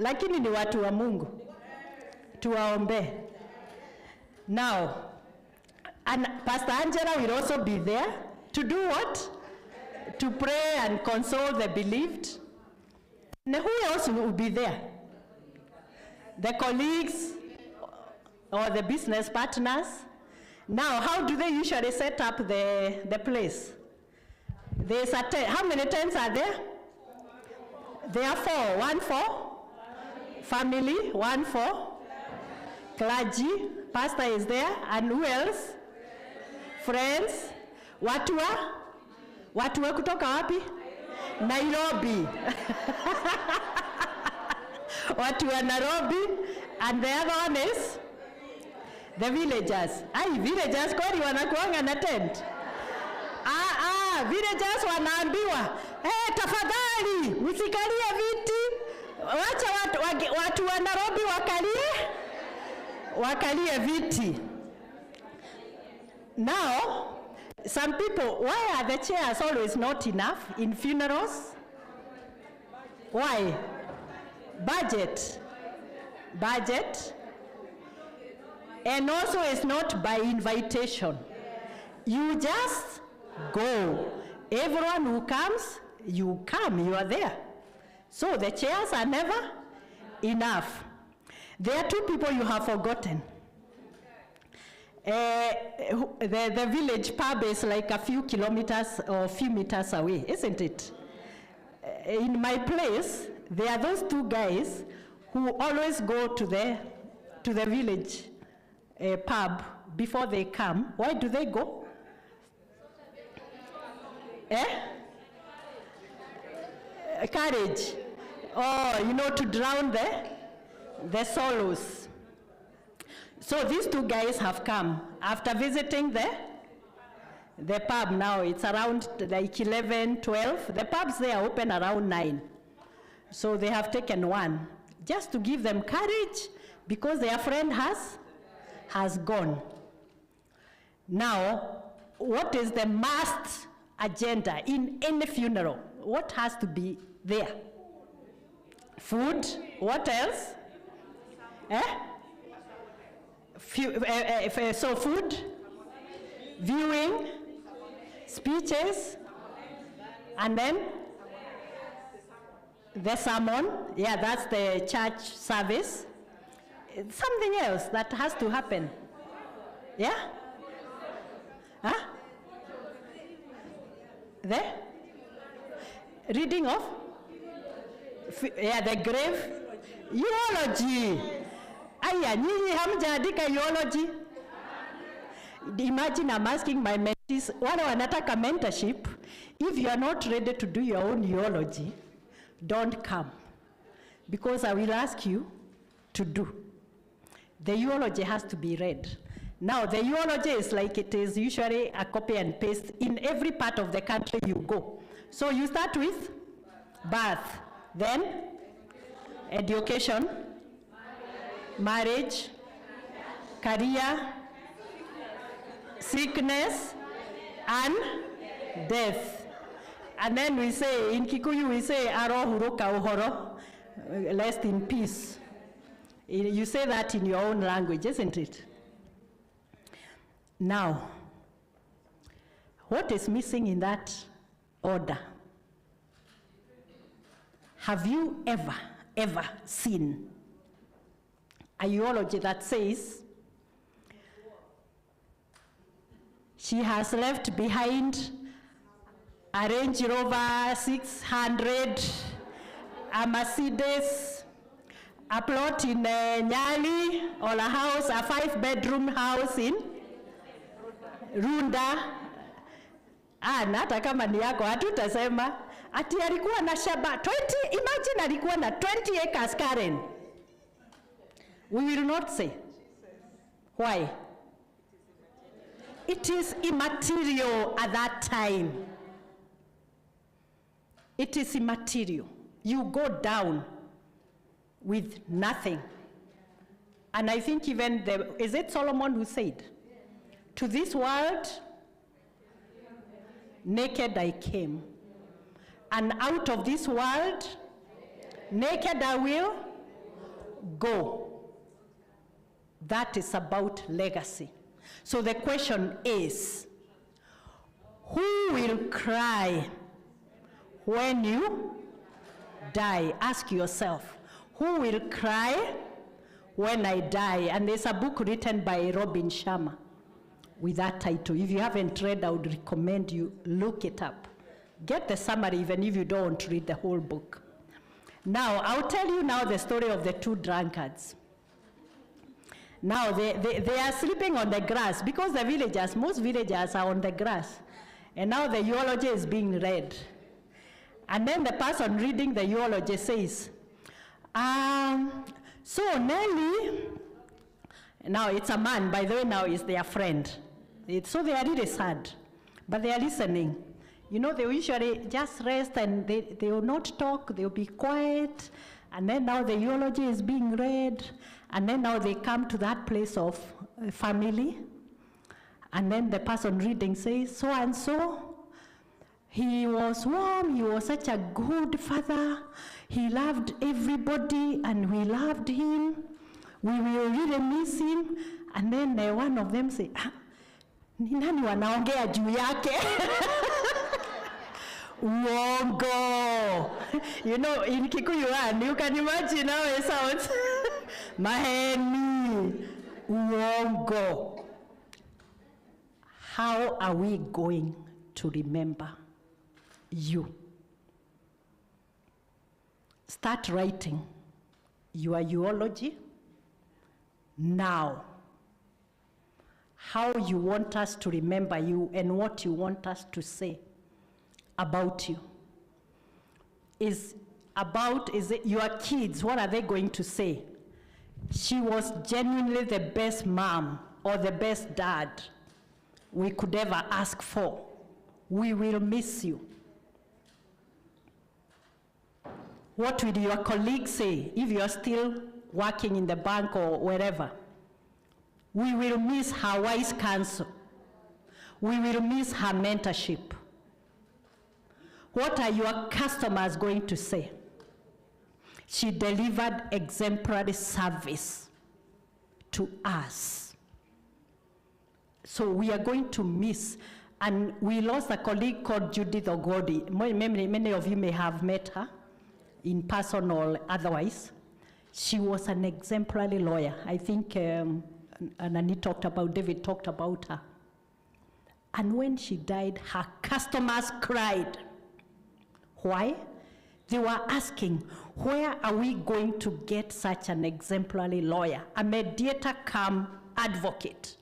lakini ni watu wa Mungu. Tuwaombe. Now, and Pastor Angela will also be there to do what? To pray and console the bereaved. And who else will be there? The colleagues or the business partners. Now, how do they usually set up the place? There's a tent. How many tents are there? There are 4. 1 for family, 1 for clergy. Pastor is there. And who else? Friends. Watu wa kutoka wapi? Nairobi. Watu wa Nairobi. And the other one is the villagers. Villagers kwani wanakuanga na tent? Villagers wanaambiwa, tafadhali msikalie viti. Wacha watu wa Nairobi wakalie viti. Now, some people, why are the chairs always not enough in funerals? Why? Budget. And also it's not by invitation. You just go. Everyone who comes, you come, you are there. So the chairs are never enough. There are 2 people you have forgotten. The village pub is like a few kilometers or a few meters away, isn't it? In my place, there are those 2 guys who always go to the village pub before they come. Why do they go? Courage. Oh, to drown the sorrows. So these 2 guys have come after visiting the pub. Now it's around like 11, 12. The pubs there open around 9. So they have taken 1 just to give them courage because their friend has gone. Now, what is the must agenda in any funeral? What has to be there? Food. What else? So food, viewing, speeches, and then the sermon. Yeah, that's the church service. It's something else that has to happen. Yeah? Huh? The reading of? The grave. Eulogy. Aya, nyinyi hamjaandika eulogy. Imagine I'm asking my mentees, wale wanataka mentorship, if you are not ready to do your own eulogy, don't come. Because I will ask you to do. The eulogy has to be read. Now, the eulogy is like it is usually a copy and paste in every part of the country you go. So you start with birth, then education, marriage, career, sickness, and death. And then we say, in Kikuyu, we say, Aro huruka uhoro, rest in peace. You say that in your own language, isn't it? Now, what is missing in that order? Have you ever seen a eulogy that says she has left behind a Range Rover 600, a Mercedes, a plot in Nyali, or a house, a 5-bedroom house in Runda? Na hata kama ni yako hatutasema ati alikuwa na shamba 20, imagine alikuwa na 20 acres, Karen. We will not say. Why? It is immaterial at that time. It is immaterial. You go down with nothing. And I think even is it Solomon who said, to this world, naked I came. And out of this world, naked I will go. That is about legacy. So the question is, who will cry when you die? Ask yourself, who will cry when I die? And there's a book written by Robin Sharma with that title. If you haven't read, I would recommend you look it up. Get the summary even if you don't read the whole book. Now, I'll tell you now the story of the 2 drunkards. Now, they are sleeping on the grass because the villagers, most villagers are on the grass. And now the eulogy is being read. And then the person reading the eulogy says, so Nelly, now it's a man, by the way, now is their friend. So they are really sad, but they are listening. You know, they usually just rest and they will not talk, they will be quiet. And then now the eulogy is being read. And then now they come to that place of family. And then the person reading says, so and so, he was warm, he was such a good father. He loved everybody and we loved him. We will really miss him. And then one of them say, ni nani wanaongea juu yake? Uongo. You know, in Kikuyu, you can imagine how it sounds. Maheni. Uongo. How are we going to remember you? Start writing your eulogy now. How you want us to remember you and what you want us to say about you. Is it your kids, what are they going to say? She was genuinely the best mom or the best dad we could ever ask for. We will miss you. What will your colleagues say if you are still working in the bank or wherever? We will miss her wise counsel. We will miss her mentorship. What are your customers going to say? She delivered exemplary service to us. So we are going to miss. And we lost a colleague called Judith Ogodi. Many of you may have met her in person or otherwise. She was an exemplary lawyer. I think David talked about her. And when she died, her customers cried. Why? They were asking, where are we going to get such an exemplary lawyer, a mediator cum advocate?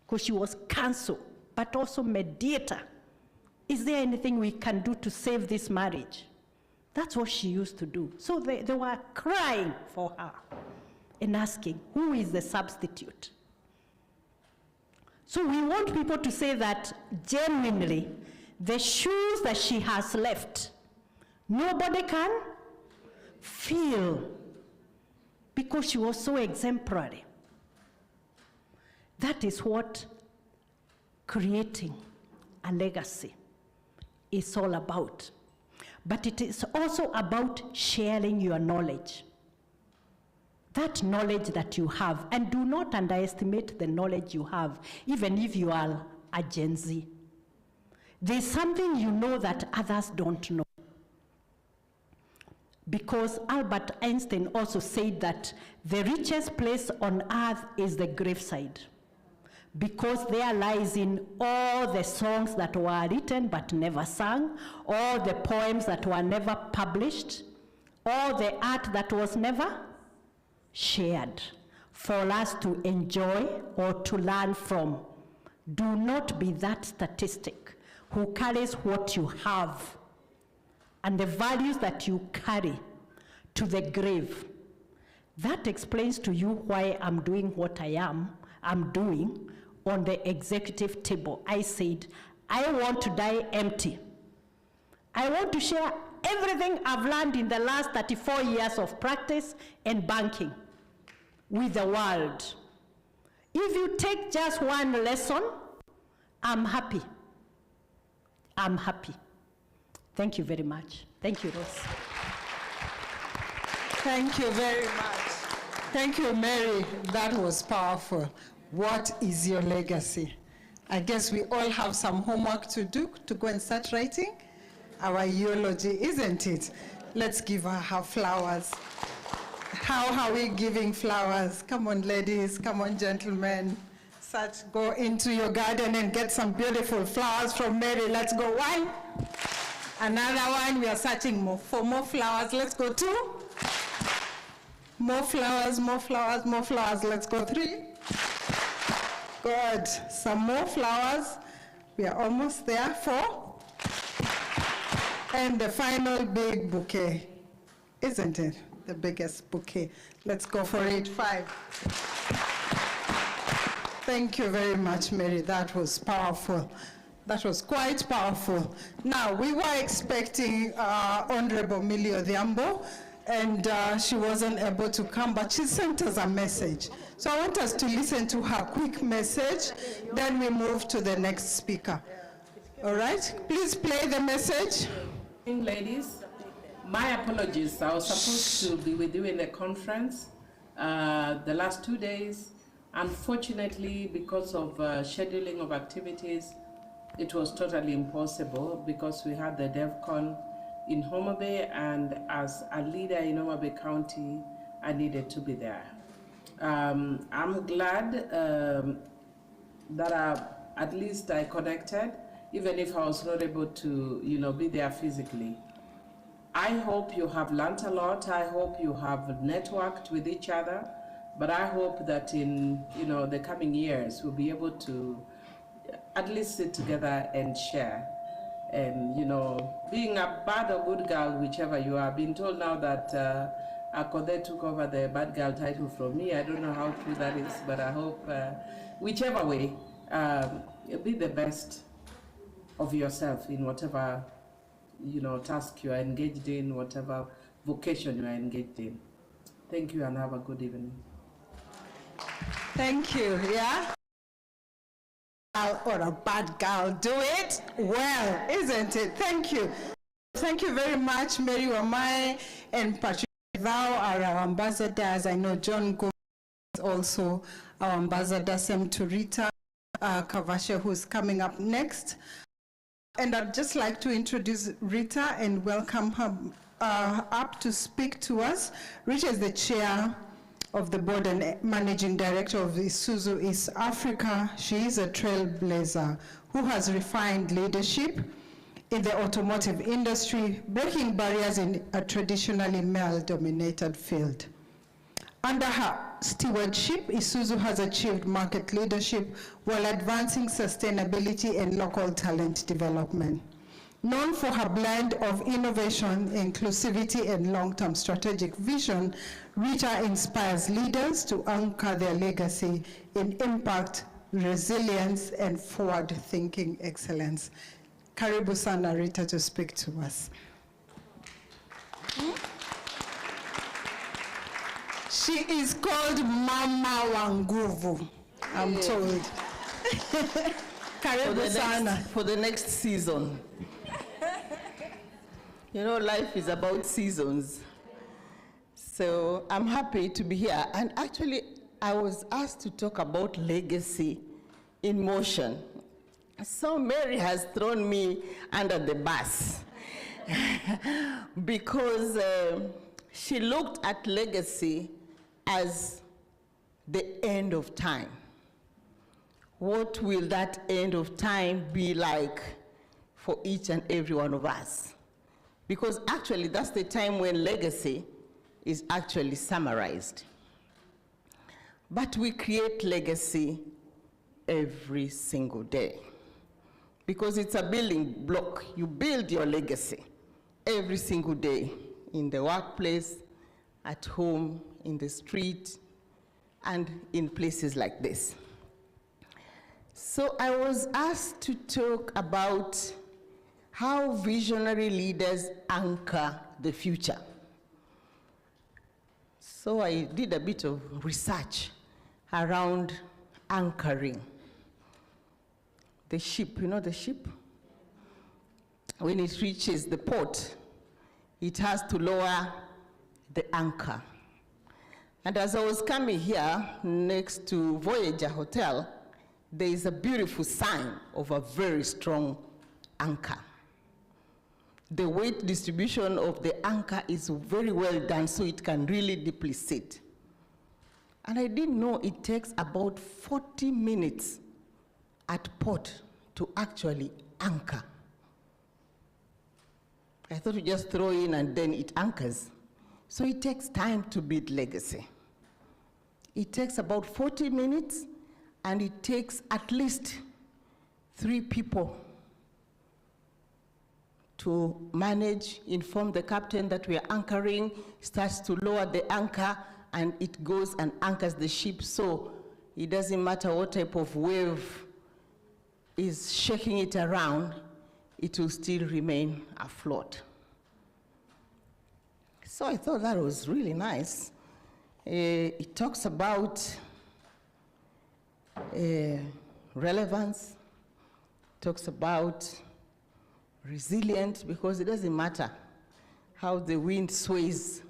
Because she was counsel, but also mediator. Is there anything we can do to save this marriage? That's what she used to do. So they were crying for her and asking, who is the substitute? So we want people to say that genuinely, the shoes that she has left, nobody can fill because she was so exemplary. That is what creating a legacy is all about. But it is also about sharing your knowledge. That knowledge that you have, and do not underestimate the knowledge you have, even if you are a Gen Z. There's something you know that others don't know. Because Albert Einstein also said that the richest place on earth is the graveside, because there lies in all the songs that were written but never sung, all the poems that were never published, all the art that was never shared for us to enjoy or to learn from. Do not be that statistic who carries what you have and the values that you carry to the grave. That explains to you why I'm doing what I'm doing on the executive table. I said, I want to die empty. I want to share everything I've learned in the last 34 years of practice and banking with the world. If you take just one lesson, I'm happy. I'm happy. Thank you very much. Thank you, Rose. Thank you very much. Thank you, Mary. That was powerful. What is your legacy? I guess we all have some homework to do to go and start writing our eulogy, isn't it? Let's give her flowers. How are we giving flowers? Come on, ladies. Come on, gentlemen. Go into your garden and get some beautiful flowers from Mary. Let's go. One. Another one. We are searching for more flowers. Let's go. Two. More flowers, more flowers, more flowers. Let's go. Three. Good. Some more flowers. We are almost there. Four. And the final big bouquet, isn't it? The biggest bouquet. Let's go for it. 5. Thank you very much, Mary. That was powerful. That was quite powerful. Now, we were expecting Honorable Millie Odhiambo, and she wasn't able to come, but she sent us a message. So I want us to listen to her quick message, then we move to the next speaker. All right? Please play the message. Ladies, my apologies. I was supposed to be with you in the conference the last 2 days. Unfortunately, because of scheduling of activities, it was totally impossible because we had the DevCon in Homa Bay, and as a leader in Homa Bay County, I needed to be there. I'm glad that at least I connected, even if I was not able to, be there physically. I hope you have learned a lot. I hope you have networked with each other. But I hope that in the coming years we'll be able to at least sit together and share. And being a bad or good girl, whichever you are, being told now that Akode took over the bad girl title from me. I don't know how true that is, but I hope whichever way, be the best of yourself in whatever task you are engaged in, whatever vocation you are engaged in. Thank you and have a good evening. Thank you. Yeah? Or a bad girl, do it well, isn't it? Thank you. Thank you very much, Mary Wamai and Patricia. Thou are our ambassadors. I know John Gomez is also our ambassador. Same to Rita Kavashe, who's coming up next. And I'd just like to introduce Rita and welcome her up to speak to us. Rita is the chair of the board and managing director of Isuzu East Africa. She is a trailblazer who has refined leadership in the automotive industry, breaking barriers in a traditionally male-dominated field. Under her stewardship, Isuzu has achieved market leadership while advancing sustainability and local talent development. Known for her blend of innovation, inclusivity, and long-term strategic vision, Rita inspires leaders to anchor their legacy in impact, resilience, and forward-thinking excellence. Karibu sana, Rita, to speak to us. She is called Mama Wanguvu, I'm told. Karibu sana. For the next season. You know, life is about seasons. So I'm happy to be here. And actually, I was asked to talk about legacy in motion. So Mary has thrown me under the bus because she looked at legacy as the end of time. What will that end of time be like for each and every one of us? Because actually that's the time when legacy is actually summarized. But we create legacy every single day because it's a building block. You build your legacy every single day in the workplace, at home, in the street, and in places like this. So I was asked to talk about how visionary leaders anchor the future. So I did a bit of research around anchoring. The ship, you know the ship? When it reaches the port, it has to lower the anchor. And as I was coming here next to Voyager Hotel, there is a beautiful sign of a very strong anchor. The weight distribution of the anchor is very well done, so it can really deeply sit. And I didn't know it takes about 40 minutes at port to actually anchor. I thought you just throw in and then it anchors. So it takes time to build legacy. It takes about 40 minutes, and it takes at least 3 people to manage, inform the captain that we are anchoring, starts to lower the anchor, and it goes and anchors the ship. So it doesn't matter what type of wave is shaking it around, it will still remain afloat. So I thought that was really nice. It talks about relevance, talks about resilient, because it doesn't matter how the wind sways,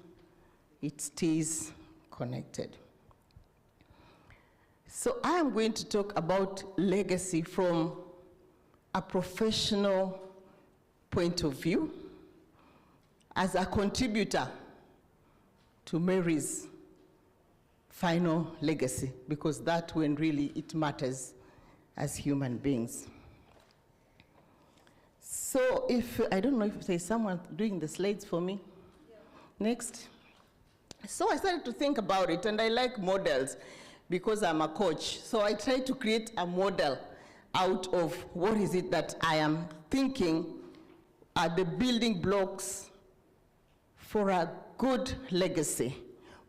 it stays connected. So I am going to talk about legacy from a professional point of view, as a contributor to Mary's final legacy, because that's when really it matters as human beings. So I don't know if there's someone doing the slides for me. Yeah. Next. So I started to think about it, and I like models because I'm a coach. So I tried to create a model out of what is it that I am thinking are the building blocks for a good legacy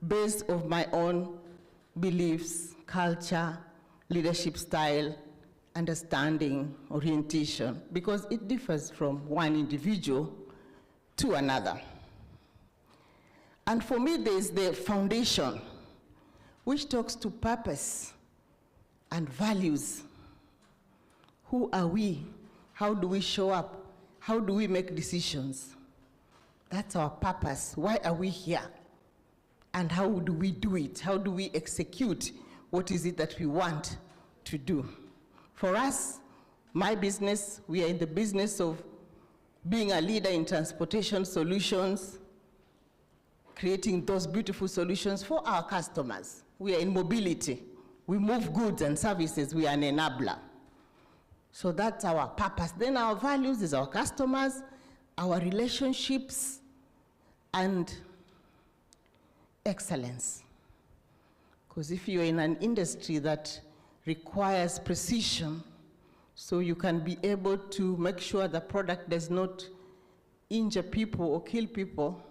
based on my own beliefs, culture, leadership style, understanding, orientation, because it differs from one individual to another. And for me, there's the foundation, which talks to purpose and values. Who are we? How do we show up? How do we make decisions? That's our purpose. Why are we here? And how do we do it? How do we execute what is it that we want to do? For us, my business, we are in the business of being a leader in transportation solutions, creating those beautiful solutions for our customers. We are in mobility. We move goods and services. We are an enabler. So that's our purpose. Then our values is our customers, our relationships, and excellence. Because if you're in an industry that requires precision, so you can be able to make sure the product does not injure people or kill people,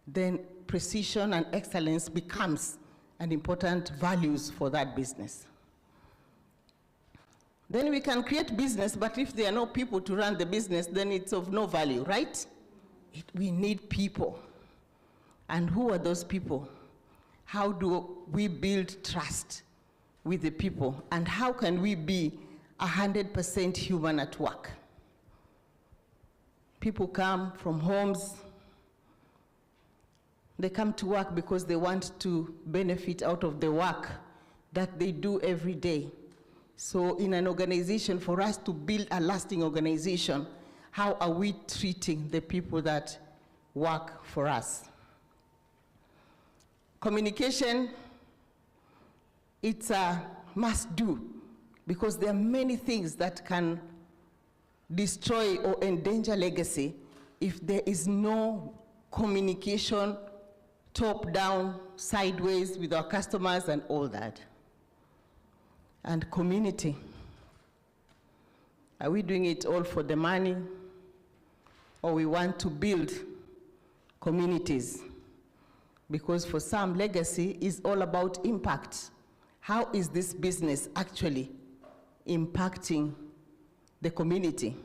then precision and excellence becomes an important values for that business. Then we can create business, but if there are no people to run the business, then it's of no value, right? We need people. And who are those people? How do we build trust with the people? And how can we be 100% human at work? People come from homes. They come to work because they want to benefit out of the work that they do every day. So in an organization, for us to build a lasting organization, how are we treating the people that work for us? Communication, it's a must-do, because there are many things that can destroy or endanger legacy if there is no communication top down, sideways with our customers and all that. And community. Are we doing it all for the money, or we want to build communities? Because for some, legacy is all about impact. How is this business actually impacting the community?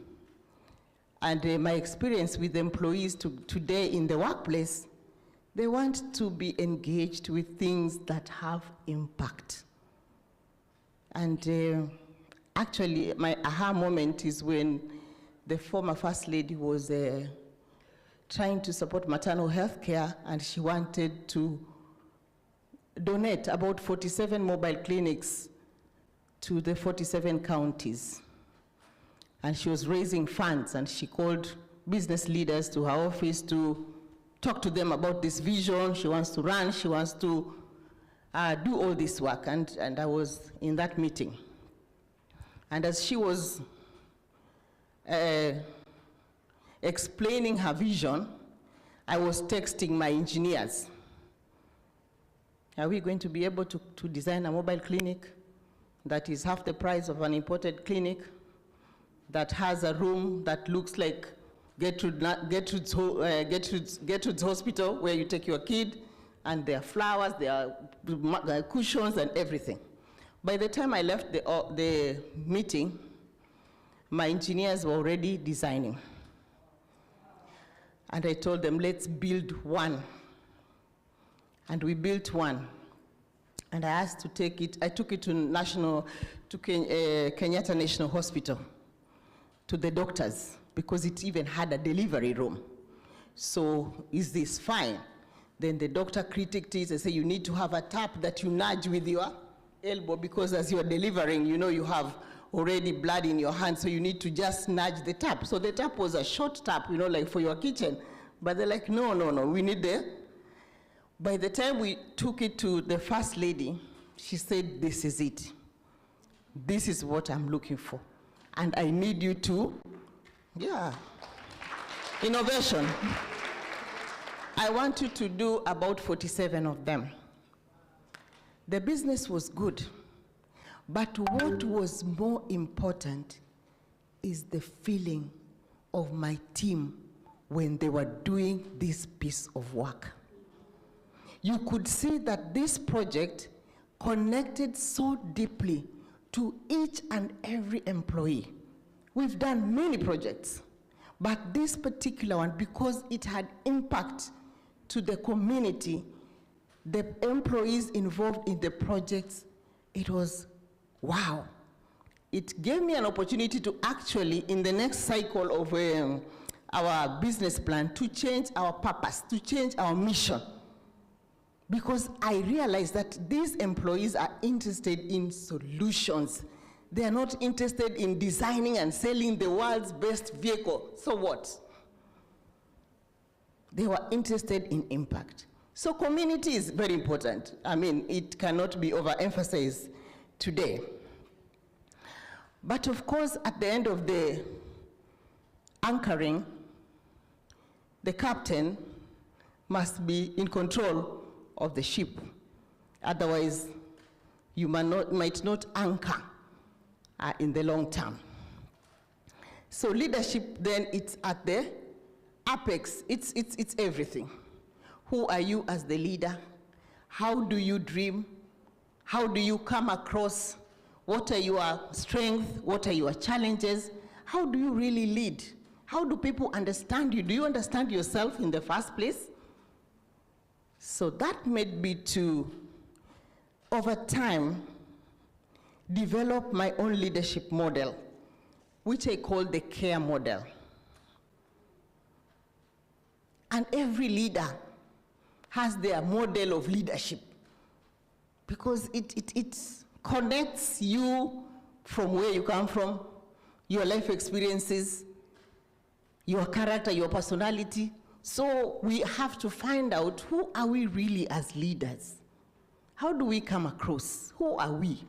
And my experience with employees today in the workplace, they want to be engaged with things that have impact. And actually, my aha moment is when the former First Lady was trying to support maternal health care, and she wanted to donate about 47 mobile clinics to the 47 counties. And she was raising funds, and she called business leaders to her office to talk to them about this vision. She wants to run, she wants to do all this work, and I was in that meeting. And as she was explaining her vision, I was texting my engineers. Are we going to be able to design a mobile clinic that is half the price of an imported clinic, that has a room that looks like Gertrude's Hospital, where you take your kid, and there are flowers, there are cushions and everything? By the time I left the meeting, my engineers were already designing. And I told them, let's build one. And we built one. And I asked to take it, I took it to Kenyatta National Hospital, to the doctors, because it even had a delivery room. So, is this fine? Then the doctor critiqued it and said, you need to have a tap that you nudge with your elbow, because as you're delivering, you know you have already blood in your hand, so you need to just nudge the tap. So the tap was a short tap, you know, like for your kitchen. But they're like, no, we need the... By the time we took it to the First Lady, she said, this is it. This is what I'm looking for. And I need you to, innovation. I want you to do about 47 of them. The business was good, but what was more important is the feeling of my team when they were doing this piece of work. You could see that this project connected so deeply to each and every employee. We've done many projects, but this particular one, because it had impact to the community, the employees involved in the projects, it was wow. It gave me an opportunity to actually, in the next cycle of our business plan, to change our purpose, to change our mission. Because I realized that these employees are interested in solutions. They are not interested in designing and selling the world's best vehicle. So what? They were interested in impact. So community is very important. I mean, it cannot be overemphasized today. But of course, at the end of the anchoring, the captain must be in control of the ship. Otherwise, you might not anchor in the long term. So leadership then, it's at the apex. It's everything. Who are you as the leader? How do you dream? How do you come across? What are your strengths? What are your challenges? How do you really lead? How do people understand you? Do you understand yourself in the first place? So that made me to, over time, develop my own leadership model, which I call the CARE model. And every leader has their model of leadership because it connects you from where you come from, your life experiences, your character, your personality. So we have to find out, who are we really as leaders? How do we come across? Who are we?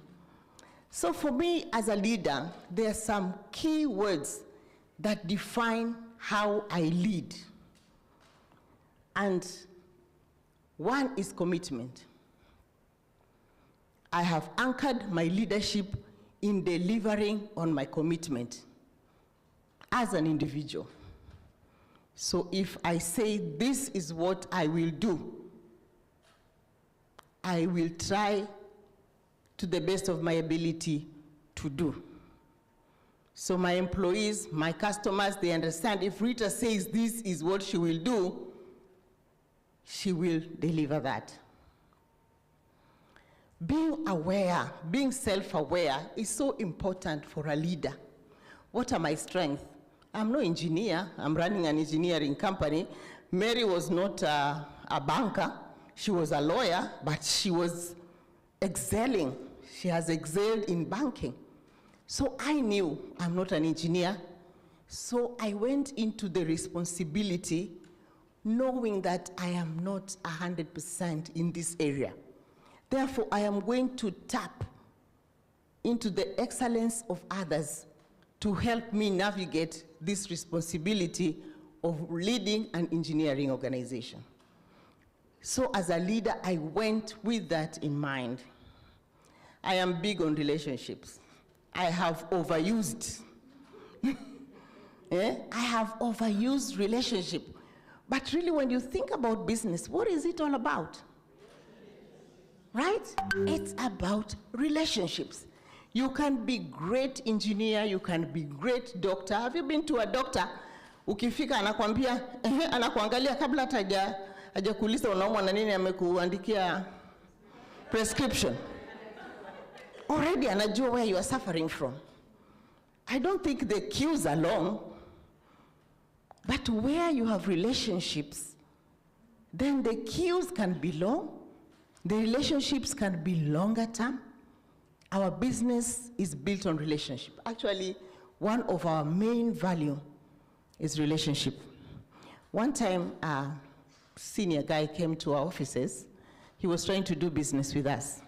So for me as a leader, there are some key words that define how I lead. And one is commitment. I have anchored my leadership in delivering on my commitment as an individual. So if I say this is what I will do, I will try to the best of my ability to do. So my employees, my customers, they understand if Rita says this is what she will do, she will deliver that. Being aware, being self-aware is so important for a leader. What are my strengths? I'm no engineer. I'm running an engineering company. Mary was not a banker. She was a lawyer, but she was excelling. She has excelled in banking. So I knew I'm not an engineer. So I went into the responsibility knowing that I am not 100% in this area. Therefore, I am going to tap into the excellence of others to help me navigate this responsibility of leading an engineering organization. So as a leader, I went with that in mind. I am big on relationships. I have overused. I have overused relationship. But really, when you think about business, what is it all about? Right? It's about relationships. You can be great engineer, you can be great doctor. Have you been to a doctor? Ukifika anakuambia, anakuangalia kabla hajakuuliza unaumwa na nini, amekuandikia prescription. Already anajua where you are suffering from. I don't think the cues are long, but where you have relationships, then the cues can be long, the relationships can be longer term. Our business is built on relationship. Actually, one of our main value is relationship. One time, a senior guy came to our offices. He was trying to do business with us.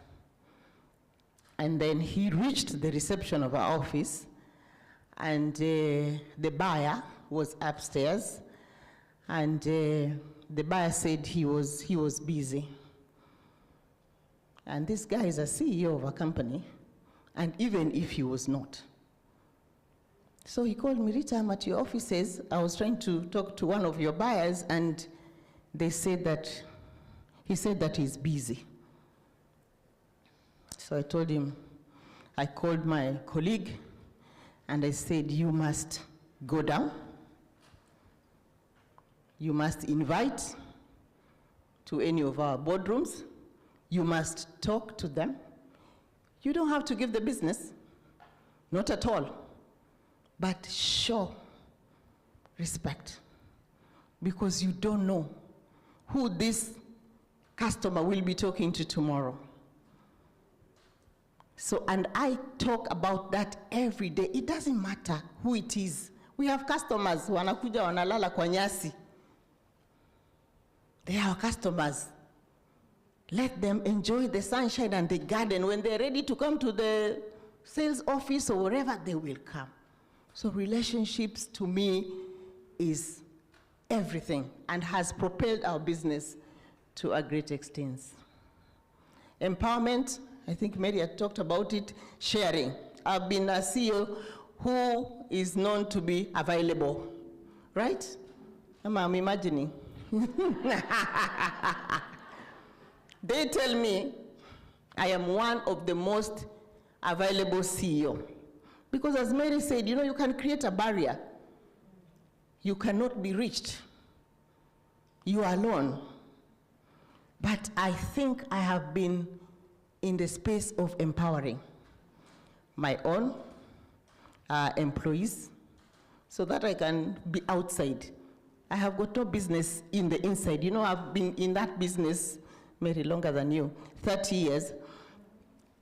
And then he reached the reception of our office, and the buyer was upstairs, and the buyer said he was busy. And this guy is a CEO of a company, and even if he was not. So he called me, Rita, I'm at your offices. I was trying to talk to one of your buyers, and he said that he's busy. So I told him, I called my colleague, and I said, you must go down. You must invite to any of our boardrooms. You must talk to them. You don't have to give the business, not at all, but show respect, because you don't know who this customer will be talking to tomorrow. So, and I talk about that every day. It doesn't matter who it is. We have customers, wanakuja wanalala kwa nyasi. They are our customers. Let them enjoy the sunshine and the garden. When they're ready to come to the sales office or wherever, they will come. So relationships to me is everything and has propelled our business to a great extent. Empowerment, I think Mary had talked about it. Sharing. I've been a CEO who is known to be available, right? I'm imagining. They tell me I am one of the most available CEO. Because as Mary said, you know, you can create a barrier. You cannot be reached. You are alone. But I think I have been in the space of empowering my own employees so that I can be outside I have got no business in the inside. You know, I've been in that business maybe longer than you, 30 years.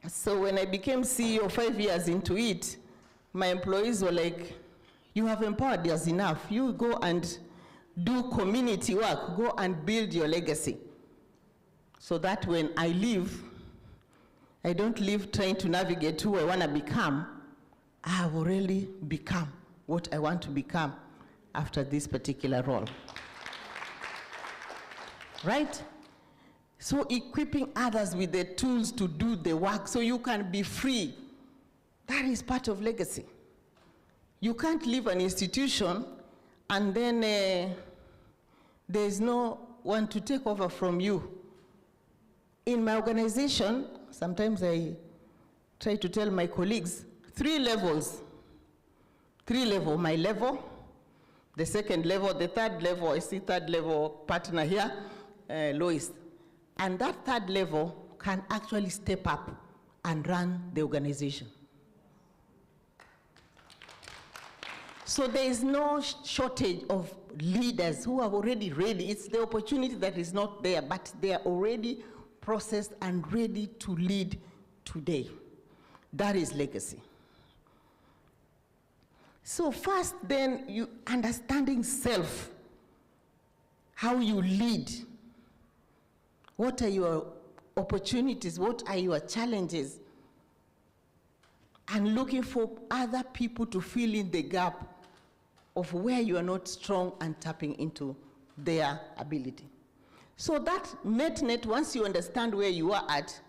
So when I became CEO 5 years into it, my employees were like, you have empowered us enough. You go and do community work, go and build your legacy. So that when I leave, I don't leave trying to navigate who I want to become. I have already become what I want to become after this particular role. Right? So equipping others with the tools to do the work so you can be free, that is part of legacy. You can't leave an institution and then there's no one to take over from you. In my organization, sometimes I try to tell my colleagues, 3 levels. 3 levels, my level, the second level, the third level, I see third level partner here, Lois. And that third level can actually step up and run the organization. So there is no shortage of leaders who are already ready. It's the opportunity that is not there, but they are already processed and ready to lead today. That is legacy. So first then, you understanding self, how you lead. What are your opportunities? What are your challenges? And looking for other people to fill in the gap of where you are not strong and tapping into their ability. So that net, once you understand where you are at,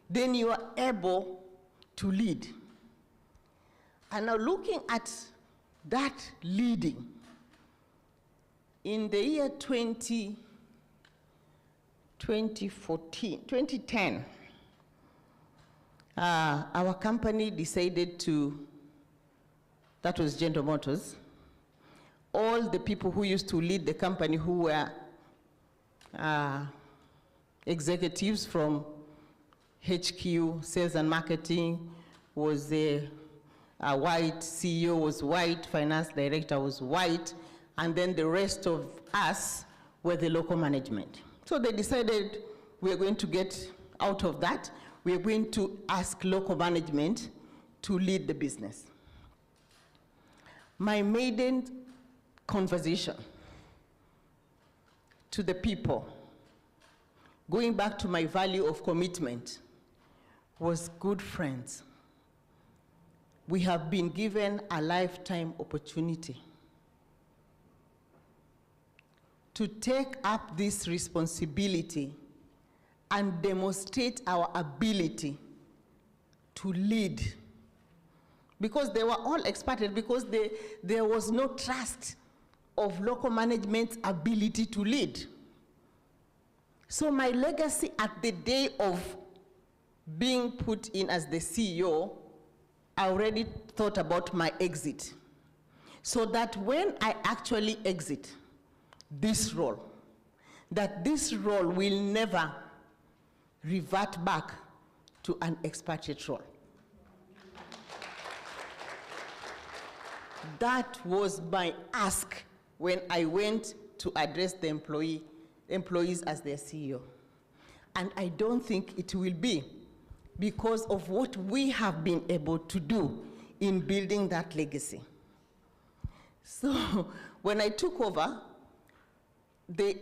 then you are able to lead. And now looking at that leading, in the year 2010, our company decided to, that was General Motors, all the people who used to lead the company who were executives from HQ, sales and marketing, was a white, CEO was white, finance director was white, and then the rest of us were the local management. So they decided we're going to get out of that. We're going to ask local management to lead the business. My maiden conversation to the people, going back to my value of commitment, was good friends. We have been given a lifetime opportunity to take up this responsibility and demonstrate our ability to lead. Because they were all expected, because there was no trust of local management's ability to lead. So my legacy at the day of being put in as the CEO, I already thought about my exit. So that when I actually exit this role, that this role will never revert back to an expatriate role. That was my ask when I went to address the employees as their CEO. And I don't think it will be, because of what we have been able to do in building that legacy. So when I took over, there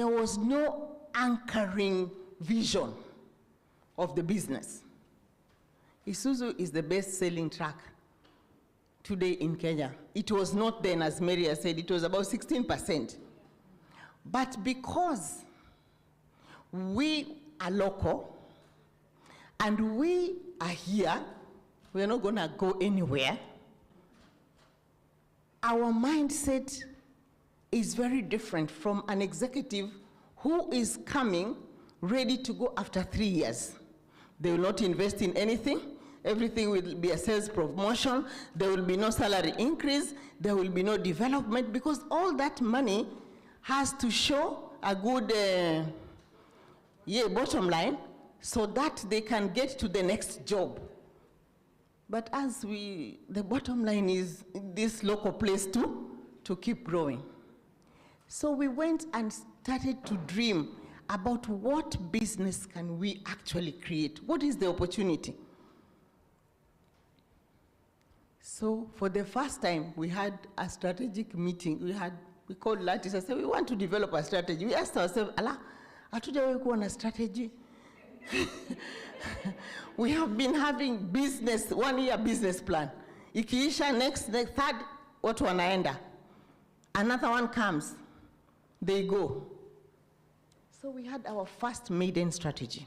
was no anchoring vision of the business. Isuzu is the best-selling truck today in Kenya. It was not then, as Maria said, it was about 16%. But because we are local and we are here, we're not gonna go anywhere, our mindset is very different from an executive who is coming ready to go after 3 years. They will not invest in anything. Everything will be a sales promotion. There will be no salary increase. There will be no development, because all that money has to show a good bottom line so that they can get to the next job. But as the bottom line is this local place too, to keep growing. So we went and started to dream about what business can we actually create? What is the opportunity? So for the first time, we had a strategic meeting. We called Lattice. I said, we want to develop a strategy. We asked ourselves, Allah, hatujawahi kuwa na strategy. We have been having business, 1-year business plan. Ikiisha next third, watu wanaenda. Another one comes, they go. So we had our first maiden strategy.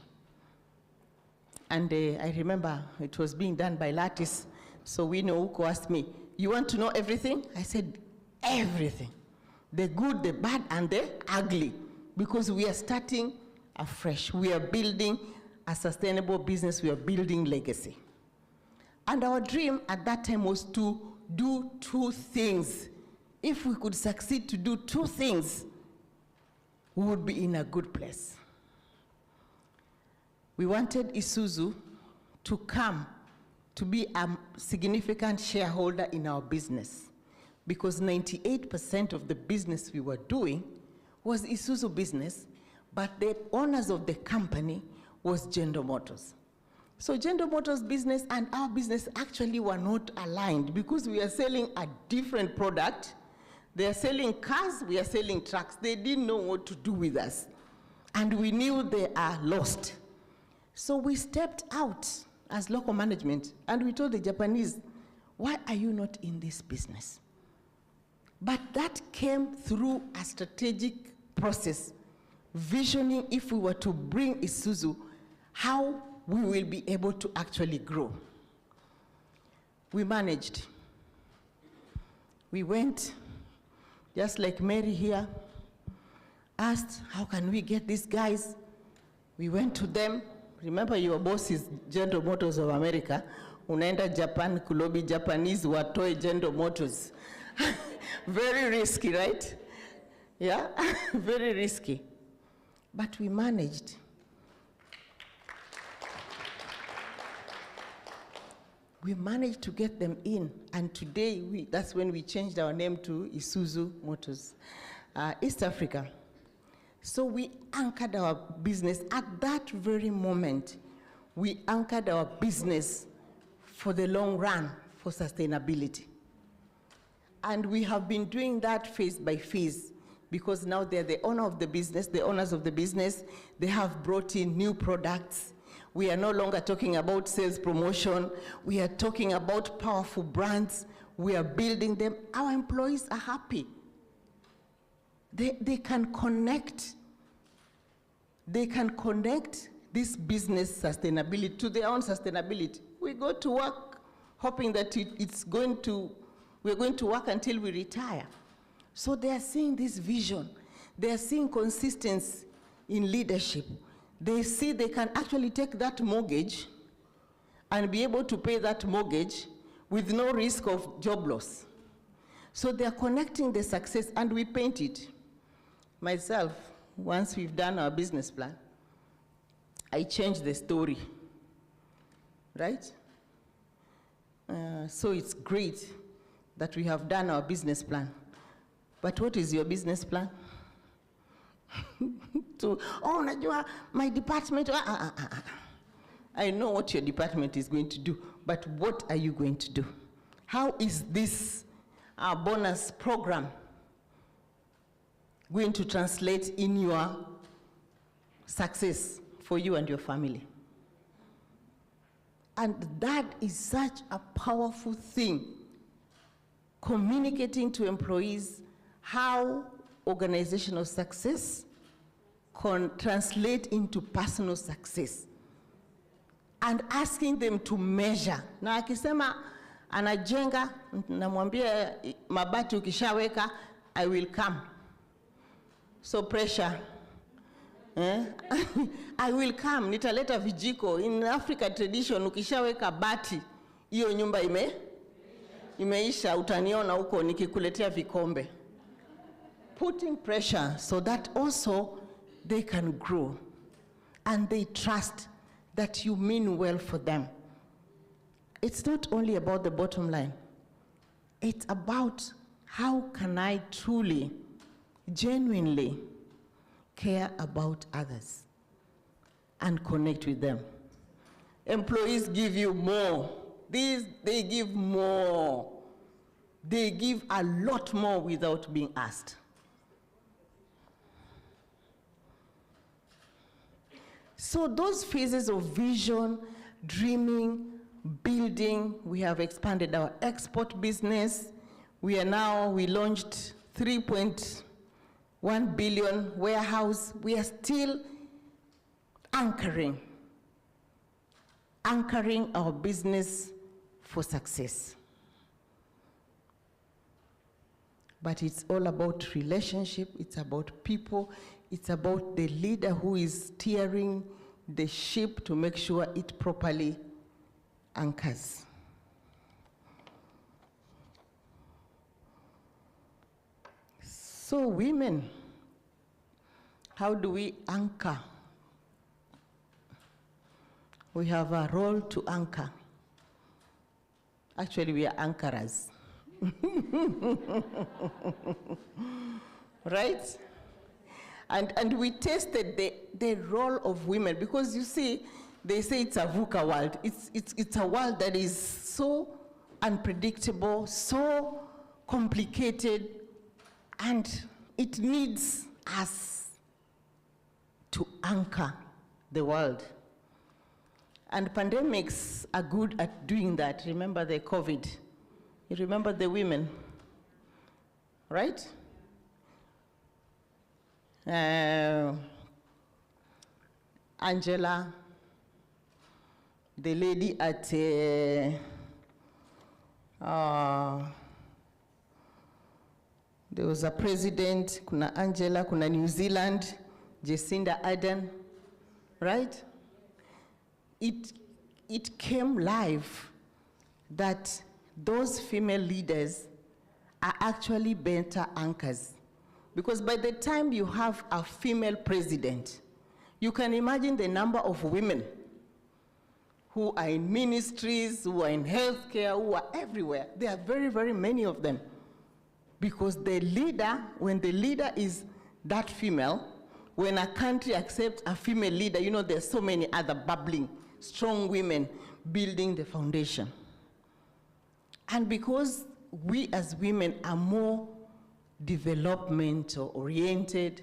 And I remember it was being done by Lattice. So we know Uko asked me, you want to know everything? I said, everything. The good, the bad, and the ugly. Because we are starting afresh. We are building a sustainable business. We are building legacy. And our dream at that time was to do 2 things. If we could succeed to do 2 things, we would be in a good place. We wanted Isuzu to come to be a significant shareholder in our business, because 98% of the business we were doing was Isuzu business, but the owners of the company was General Motors. So General Motors business and our business actually were not aligned, because we are selling a different product. They are selling cars, we are selling trucks. They didn't know what to do with us. And we knew they are lost. So we stepped out as local management, and we told the Japanese, why are you not in this business? But that came through a strategic process, visioning if we were to bring Isuzu, how we will be able to actually grow. We managed. We went, just like Mary here, asked, how can we get these guys? We went to them. Remember, your boss is General Motors of America. Unaenda Japan, kulobi Japanese watoe General Motors. Very risky, right? Yeah, very risky. But we managed. We managed to get them in, and today, that's when we changed our name to Isuzu Motors, East Africa. So we anchored our business at that very moment. We anchored our business for the long run, for sustainability. And we have been doing that phase by phase, because now they're the owner of the business, the owners of the business. They have brought in new products. We are no longer talking about sales promotion. We are talking about powerful brands. We are building them. Our employees are happy. They can connect. They can connect this business sustainability to their own sustainability. We go to work hoping that we're going to work until we retire. So they are seeing this vision. They are seeing consistency in leadership. They see they can actually take that mortgage and be able to pay that mortgage with no risk of job loss. So they are connecting the success, and we paint it. Myself, once we've done our business plan, I changed the story, right? So it's great that we have done our business plan. But what is your business plan? Najua, my department, I know what your department is going to do, but what are you going to do? How is this bonus program going to translate in your success for you and your family? And that is such a powerful thing, communicating to employees how organizational success can translate into personal success, and asking them to measure. Na akisema anajenga, namwambia mabati ukishaweka, I will come. So pressure. I will come, nitaleta vijiko. In Africa tradition, ukishaweka bati, hiyo nyumba imeisha, utaniona huko nikikuletea vikombe. Putting pressure so that also they can grow and they trust that you mean well for them. It's not only about the bottom line. It's about how can I truly, genuinely care about others and connect with them? Employees give you more. They give more. They give a lot more without being asked. So those phases of vision, dreaming, building, we have expanded our export business. We launched 3.1 billion warehouse. We are still anchoring our business for success. But it's all about relationship, it's about people, it's about the leader who is steering the ship to make sure it properly anchors. So women, how do we anchor? We have a role to anchor. Actually, we are anchorers. Right? And we tested the role of women, because you see, they say it's a VUCA world. It's a world that is so unpredictable, so complicated, and it needs us to anchor the world. And pandemics are good at doing that. Remember the COVID. You remember the women, right? Angela, the lady at there was a president, kuna Angela, kuna New Zealand, Jacinda Ardern, right? It came live that those female leaders are actually better anchors. Because by the time you have a female president, you can imagine the number of women who are in ministries, who are in healthcare, who are everywhere. There are very, very many of them. Because the leader, when the leader is that female, when a country accepts a female leader, you know, there's so many other bubbling, strong women building the foundation. And because we as women are more developmental oriented,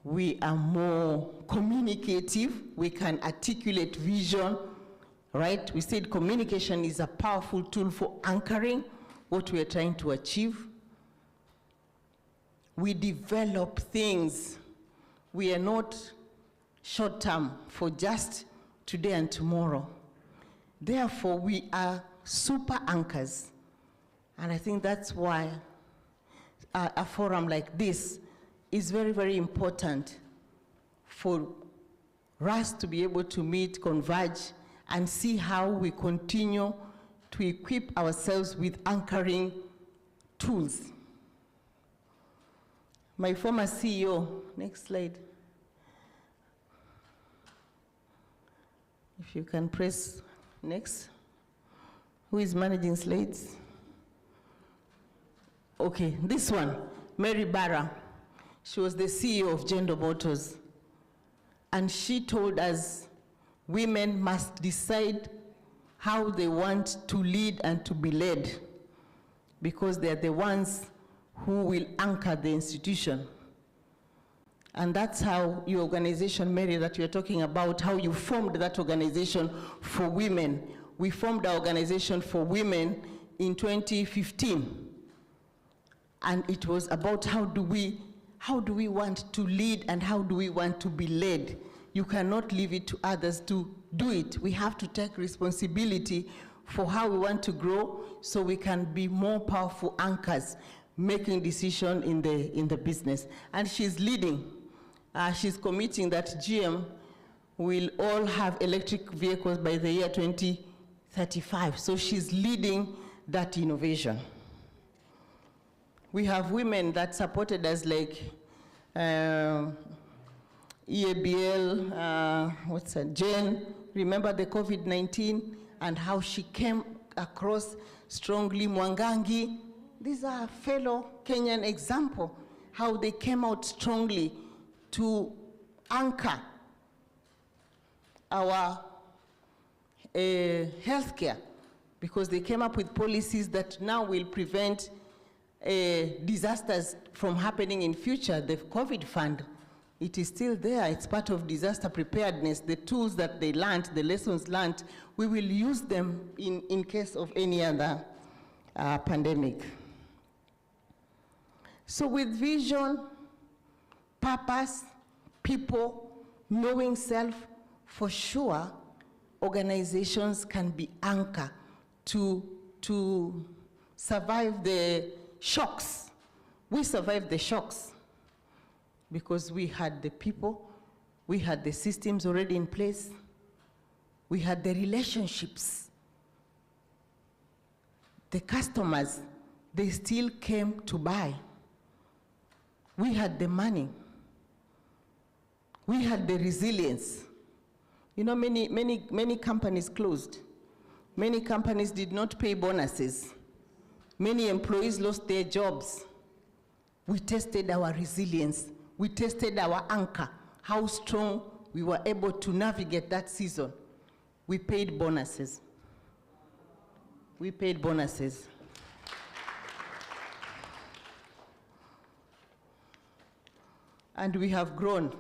we are more communicative, we can articulate vision, right? We said communication is a powerful tool for anchoring what we are trying to achieve. We develop things. We are not short-term for just today and tomorrow. Therefore, we are super anchors. And I think that's why a forum like this is very, very important for us to be able to meet, converge, and see how we continue to equip ourselves with anchoring tools. My former CEO, next slide. If you can press next. Who is managing slides? Okay, this one, Mary Barra. She was the CEO of General Motors. And she told us women must decide how they want to lead and to be led, because they're the ones who will anchor the institution. And that's how your organization, Mary, that you're talking about, how you formed that organization for women. We formed our organization for women in 2015. And it was about how do we want to lead and how do we want to be led. You cannot leave it to others to do it. We have to take responsibility for how we want to grow so we can be more powerful anchors, making decisions in the business. And she's leading. She's committing that GM will all have electric vehicles by the year 2035. So she's leading that innovation. We have women that supported us, like EABL, Jen, remember the COVID-19 and how she came across strongly. Mwangangi, these are fellow Kenyan example, how they came out strongly to anchor our healthcare, because they came up with policies that now will prevent disasters from happening in future. The COVID fund, it is still there. It's part of disaster preparedness. The tools that they learned, the lessons learned, we will use them in case of any other pandemic. So with vision, purpose, people, knowing self, for sure, organizations can be anchored to survive the shocks. We survived the shocks because we had the people, we had the systems already in place, we had the relationships. The customers, they still came to buy. We had the money. We had the resilience. You know, many companies closed. Many companies did not pay bonuses. Many employees lost their jobs. We tested our resilience. We tested our anchor, how strong we were able to navigate that season. We paid bonuses. We paid bonuses. And we have grown.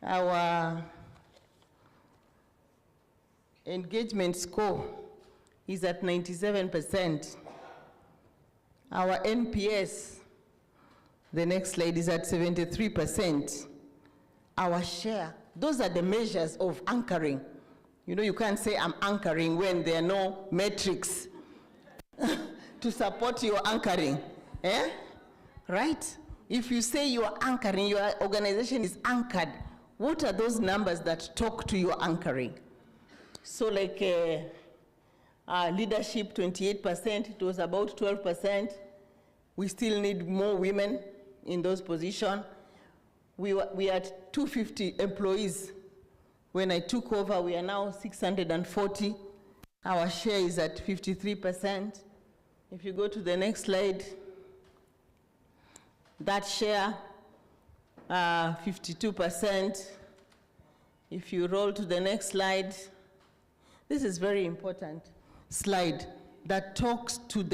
Our engagement score is at 97%. Our NPS, the next slide, is at 73%. Our share, those are the measures of anchoring. You know, you can't say I'm anchoring when there are no metrics to support your anchoring, right? If you say you are anchoring, your organization is anchored, what are those numbers that talk to your anchoring? So like leadership, 28%, it was about 12%. We still need more women in those positions. We had 250 employees. When I took over, we are now 640. Our share is at 53%. If you go to the next slide, that share, 52%. If you roll to the next slide, this is very important slide that talks to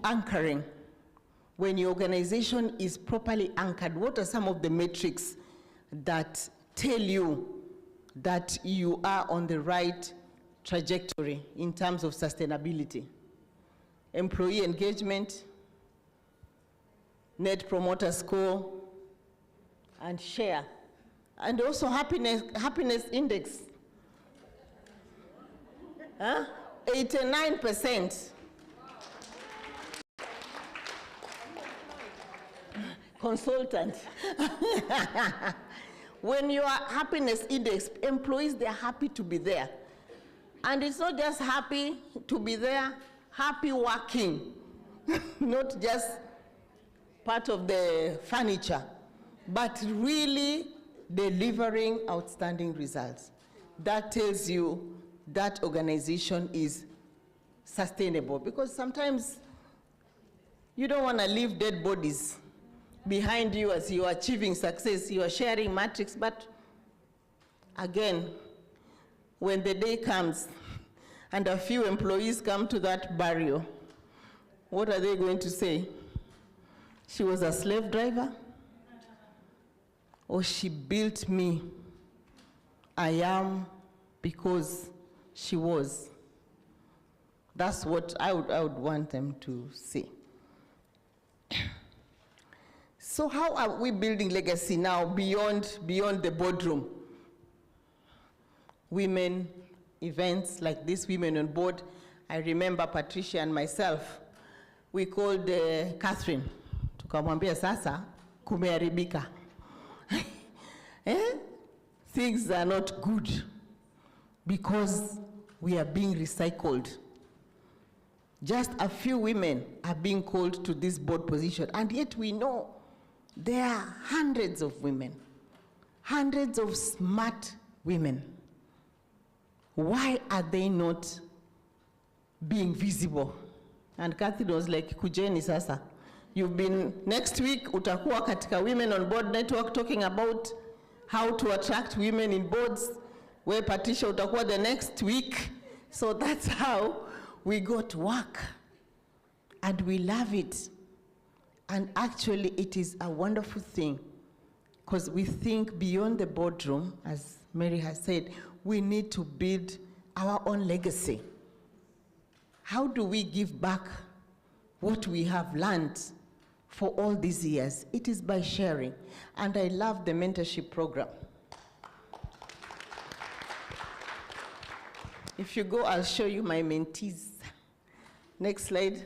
anchoring. When your organization is properly anchored, what are some of the metrics that tell you that you are on the right trajectory in terms of sustainability? Employee engagement, Net Promoter Score, and share. And also happiness index. 89%. Consultant. When your happiness index, employees, they're happy to be there. And it's not just happy to be there, happy working. Not just part of the furniture, but really delivering outstanding results. That tells you that organization is sustainable, because sometimes you don't want to leave dead bodies behind you as you are achieving success. You are sharing metrics, but again, when the day comes and a few employees come to that burial, what are they going to say? She was a slave driver, or she built me. I am because she was. That's what I would want them to say. So how are we building legacy now beyond the boardroom? Women events like this, Women on Board. I remember Patricia and myself, we called Catherine. Tukamwambia sasa kumeharibika. Things are not good because we are being recycled. Just a few women are being called to this board position, and yet we know there are hundreds of women, hundreds of smart women. Why are they not being visible? And Kathy was like, kujeni sasa. You've been, next week, utakuwa katika Women on Board Network talking about how to attract women in boards, where Patricia utakuwa the next week. So that's how we go to work. And we love it. And actually, it is a wonderful thing, because we think beyond the boardroom, as Mary has said, we need to build our own legacy. How do we give back what we have learned for all these years? It is by sharing. And I love the mentorship program. If you go, I'll show you my mentees. Next slide.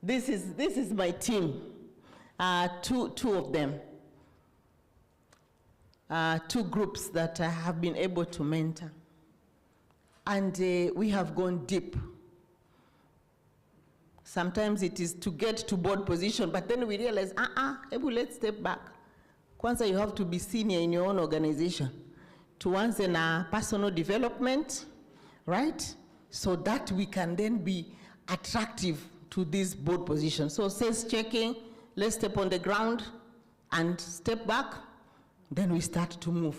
This is my team, two of them. Two groups that I have been able to mentor. And we have gone deep. Sometimes it is to get to board position, but then we realize, let's step back. Kwanza, you have to be senior in your own organization. Tuanze na personal development, right? So that we can then be attractive to this board position. So sales checking, let's step on the ground and step back, then we start to move.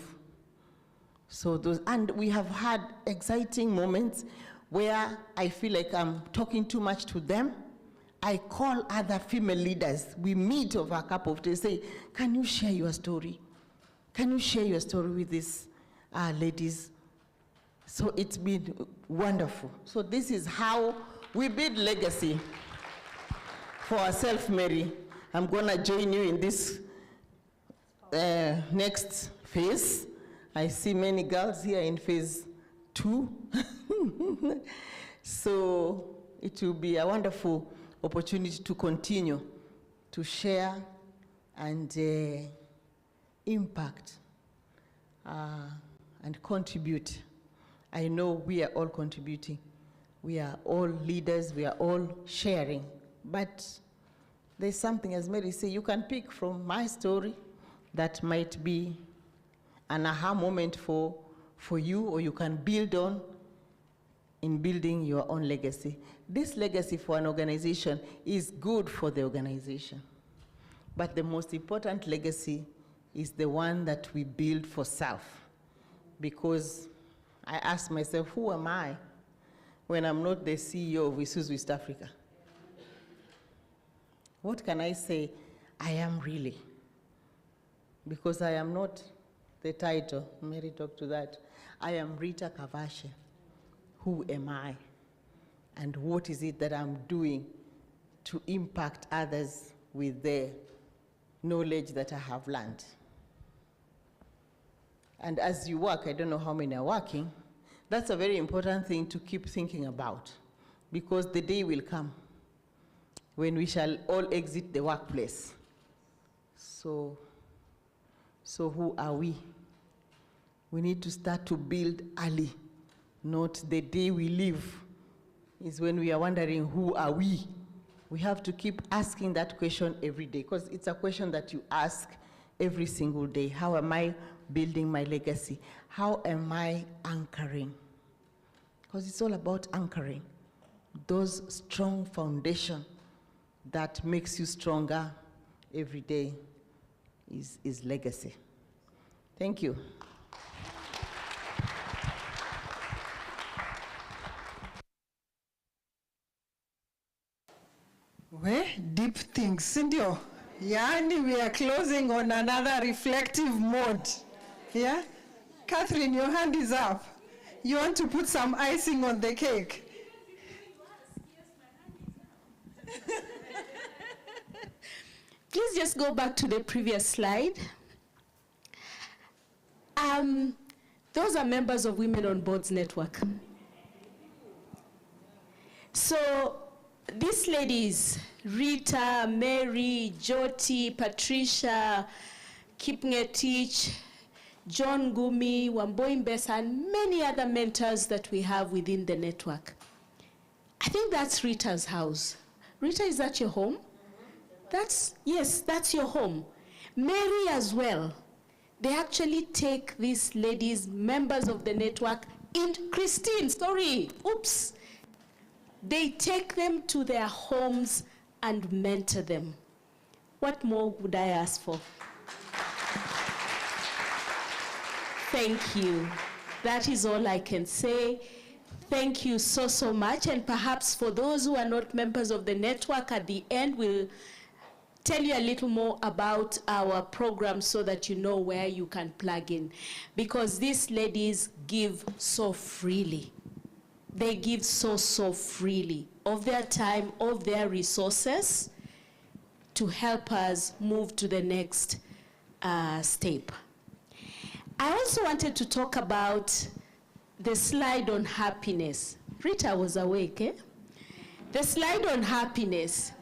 So those, and we have had exciting moments where I feel like I'm talking too much to them. I call other female leaders. We meet over a cup of tea, say, can you share your story? Can you share your story with these ladies? So it's been wonderful. So this is how we build legacy for ourselves, Mary. I'm gonna join you in this next phase. I see many girls here in phase 2. So it will be a wonderful opportunity to continue to share and impact and contribute. I know we are all contributing. We are all leaders, we are all sharing. But there's something, as Mary said, you can pick from my story that might be an aha moment for you, or you can build on in building your own legacy. This legacy for an organization is good for the organization. But the most important legacy is the one that we build for self. Because I ask myself, who am I when I'm not the CEO of Isuzu East Africa? What can I say I am really? Because I am not the title, Mary talked to that. I am Rita Kavashe. Who am I? And what is it that I'm doing to impact others with the knowledge that I have learned? And as you work, I don't know how many are working, that's a very important thing to keep thinking about, because the day will come when we shall all exit the workplace. So who are we? We need to start to build early, not the day we leave is when we are wondering, who are we? We have to keep asking that question every day, because it's a question that you ask every single day. How am I building my legacy? How am I anchoring? Because it's all about anchoring. Those strong foundation that makes you stronger every day is legacy. Thank you. Well, deep things, Cindy. Yani, we are closing on another reflective mode. Yeah? Catherine, your hand is up. You want to put some icing on the cake? Please just go back to the previous slide. Those are members of Women on Boards Network. So these ladies, Rita, Mary, Jyoti, Patricia, Kipngetich, John Gumi, Wamboi Mbesa, and many other mentors that we have within the network. I think that's Rita's house. Rita, is that your home? Yes, that's your home. Mary as well. They actually take these ladies, members of the network, in Christine, sorry, oops. They take them to their homes and mentor them. What more would I ask for? Thank you. That is all I can say. Thank you so, so much. And perhaps for those who are not members of the network, at the end, we'll tell you a little more about our program so that you know where you can plug in. Because these ladies give so freely. They give so, so freely of their time, of their resources to help us move to the next step. I also wanted to talk about the slide on happiness. Rita was awake, eh? The slide on happiness.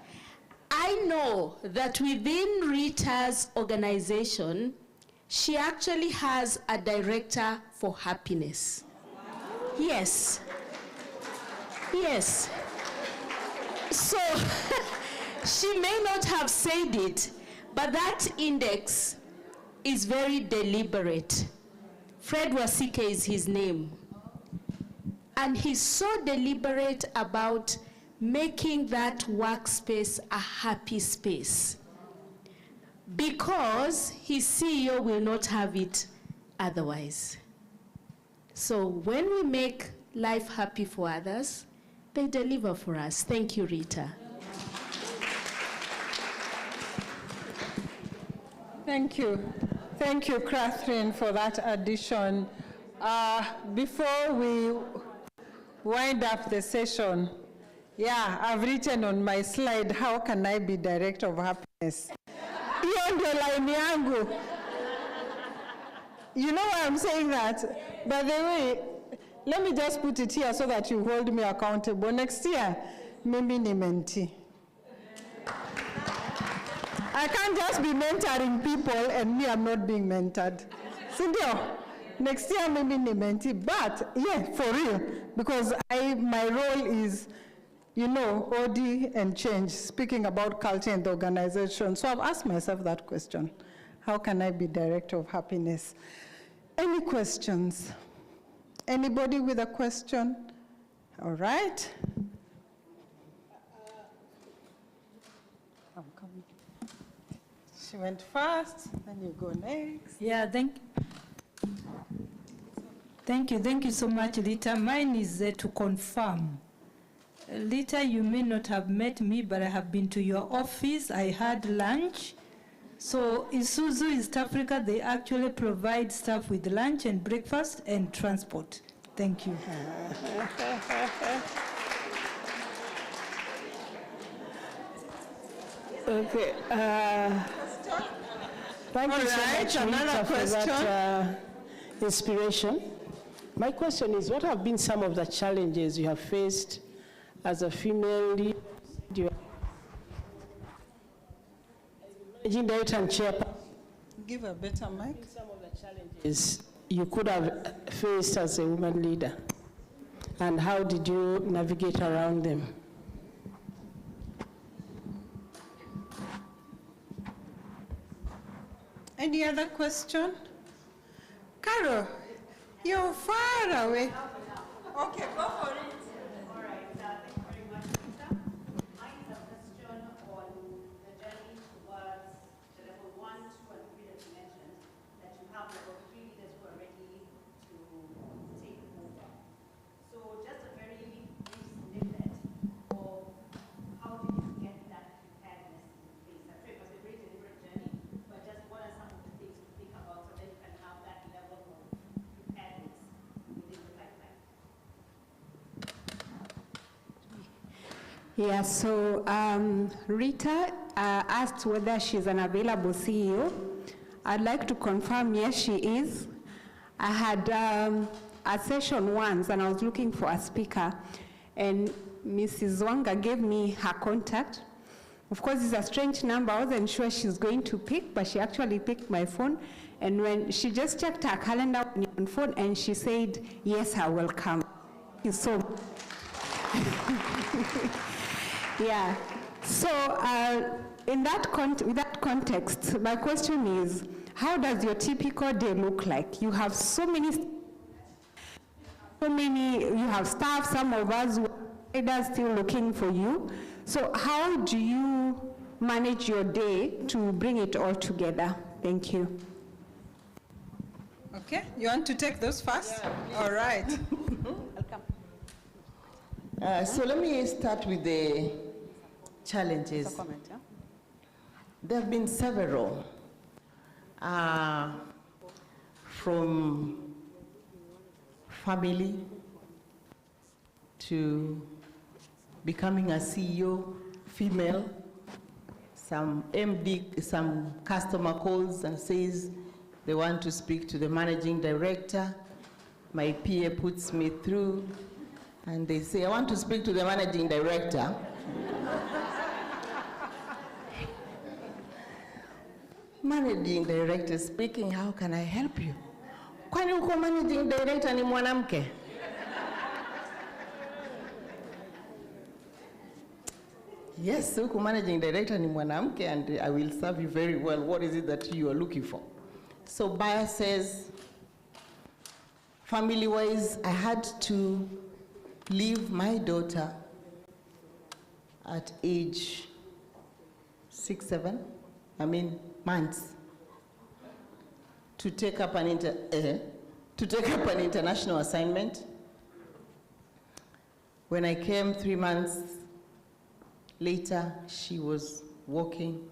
I know that within Rita's organization, she actually has a director for happiness. Yes. Yes. So, she may not have said it, but that index is very deliberate. Fred Wasike is his name. And he's so deliberate about making that workspace a happy space, because his CEO will not have it otherwise. So when we make life happy for others, they deliver for us. Thank you, Rita. Thank you. Thank you, Catherine, for that addition. Before we wind up the session, yeah, I've written on my slide, how can I be director of happiness? Hiyo ndio line yangu. You know why I'm saying that? By the way, let me just put it here so that you hold me accountable. Next year, mimi ni mentee. I can't just be mentoring people and me, I'm not being mentored. Sindio, next year maybe ni mentee, but yeah, for real, because my role is, you know, OD and change, speaking about culture and the organization. So I've asked myself that question. How can I be director of happiness? Any questions? Anybody with a question? All right. I'm coming. She went first, then you go next. Yeah, thank you so much, Rita. Mine is to confirm. Rita, you may not have met me, but I have been to your office. I had lunch. So Isuzu East Africa, they actually provide staff with lunch and breakfast and transport. Thank you. Okay. Thank you so much, Rita, for that inspiration. My question is, what have been some of the challenges you have faced as a female leader? Managing director and chairperson. Give a better mic. Some of the challenges you could have faced as a woman leader, and how did you navigate around them? Any other question? Carol, you're far away. Okay, go for it. All right, thank you very much, Rita. Mine is a question on the journey towards the level 1, 2, and 3 that you mentioned, that you have level 3 leaders who are ready to take over. So just a very brief snippet of how did you get that preparedness in place? I'm sure it was a very deliberate journey, but just what are some of the things to think about so that you can have that level of preparedness within the pipeline? Yeah, so Rita asked whether she's an available CEO. I'd like to confirm, yes, she is. I had a session once and I was looking for a speaker, and Mrs. Wanga gave me her contact. Of course, it's a strange number. I wasn't sure she's going to pick, but she actually picked my phone. And when she just checked her calendar on phone, and she said, yes, I will come. Thank you so much. Yeah, so with that context, my question is, how does your typical day look like? You have you have staff, some of us providers still looking for you. So how do you manage your day to bring it all together? Thank you. Okay, you want to take those first? Yeah, all right. So let me start with the challenges. There have been several, from family to becoming a CEO, female. Some MD, some customer calls and says they want to speak to the managing director. My PA puts me through and they say, I want to speak to the managing director. Managing director speaking, how can I help you? Kwani uko managing director ni mwanamke? Yes, uko managing director ni mwanamke and I will serve you very well. What is it that you are looking for? So buyer says, family-wise, I had to leave my daughter at age 6, 7, months, to take up an international assignment. When I came 3 months later, she was walking,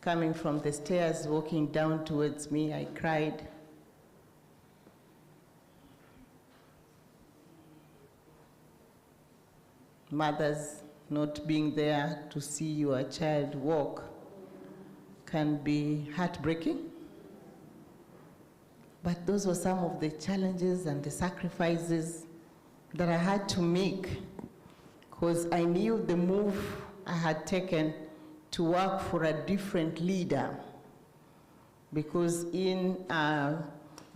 coming from the stairs, walking down towards me. I cried. Mothers not being there to see your child walk can be heartbreaking. But those were some of the challenges and the sacrifices that I had to make, because I knew the move I had taken to work for a different leader. Because in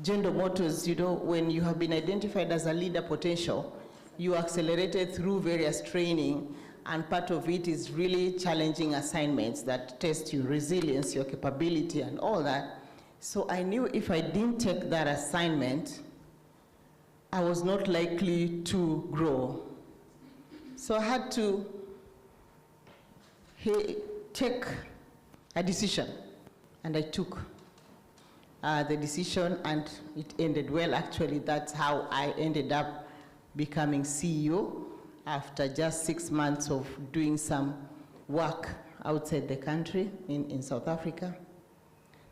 General Motors, when you have been identified as a leader potential, you accelerated through various training, and part of it is really challenging assignments that test your resilience, your capability, and all that. So I knew if I didn't take that assignment, I was not likely to grow. So I had to take a decision, and I took the decision, and it ended well. Actually, that's how I ended up becoming CEO after just 6 months of doing some work outside the country in South Africa.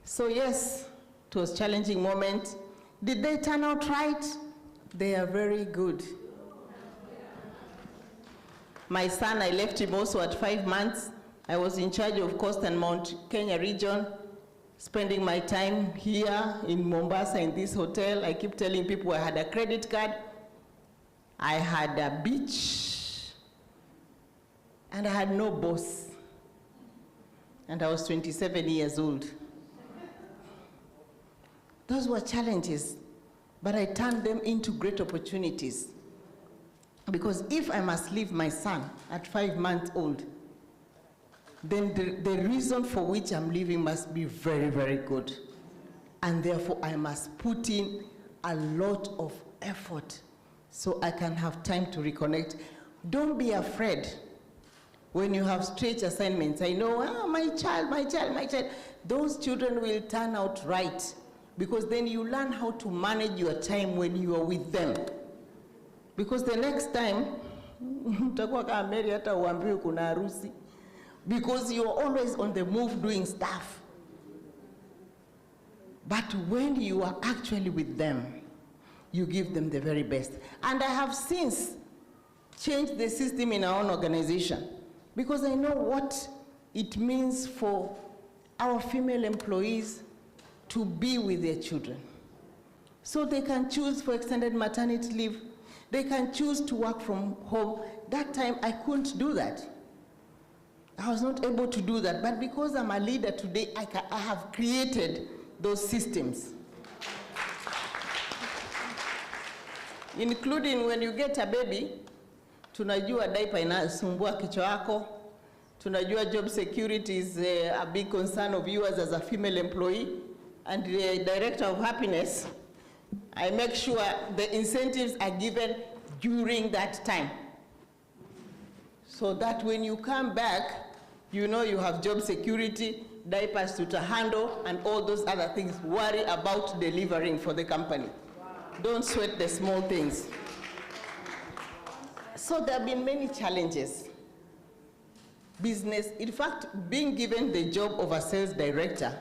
So yes, it was a challenging moment. Did they turn out right? They are very good. My son, I left him also at 5 months. I was in charge of Coast and Mount Kenya region, spending my time here in Mombasa in this hotel. I keep telling people I had a credit card, I had a beach, and I had no boss. And I was 27 years old. Those were challenges, but I turned them into great opportunities. Because if I must leave my son at 5 months old, then the reason for which I'm leaving must be very, very good. And therefore, I must put in a lot of effort so I can have time to reconnect. Don't be afraid when you have stretch assignments. I know, my child. Those children will turn out right, because then you learn how to manage your time when you are with them. Because the next time, because you're always on the move doing stuff. But when you are actually with them, you give them the very best. And I have since changed the system in our own organization, because I know what it means for our female employees to be with their children. So they can choose for extended maternity leave. They can choose to work from home. That time I couldn't do that. I was not able to do that. But because I'm a leader today, I have created those systems. Including when you get a baby, tunajua diaper inasumbua kichwa yako. Tunajua job security is a big concern of yours as a female employee. And the director of happiness, I make sure the incentives are given during that time. so that when you come back, you know you have job security, diapers to handle, and all those other things. Worry about delivering for the company. Don't sweat the small things. So there have been many challenges. Business, in fact, being given the job of a sales director,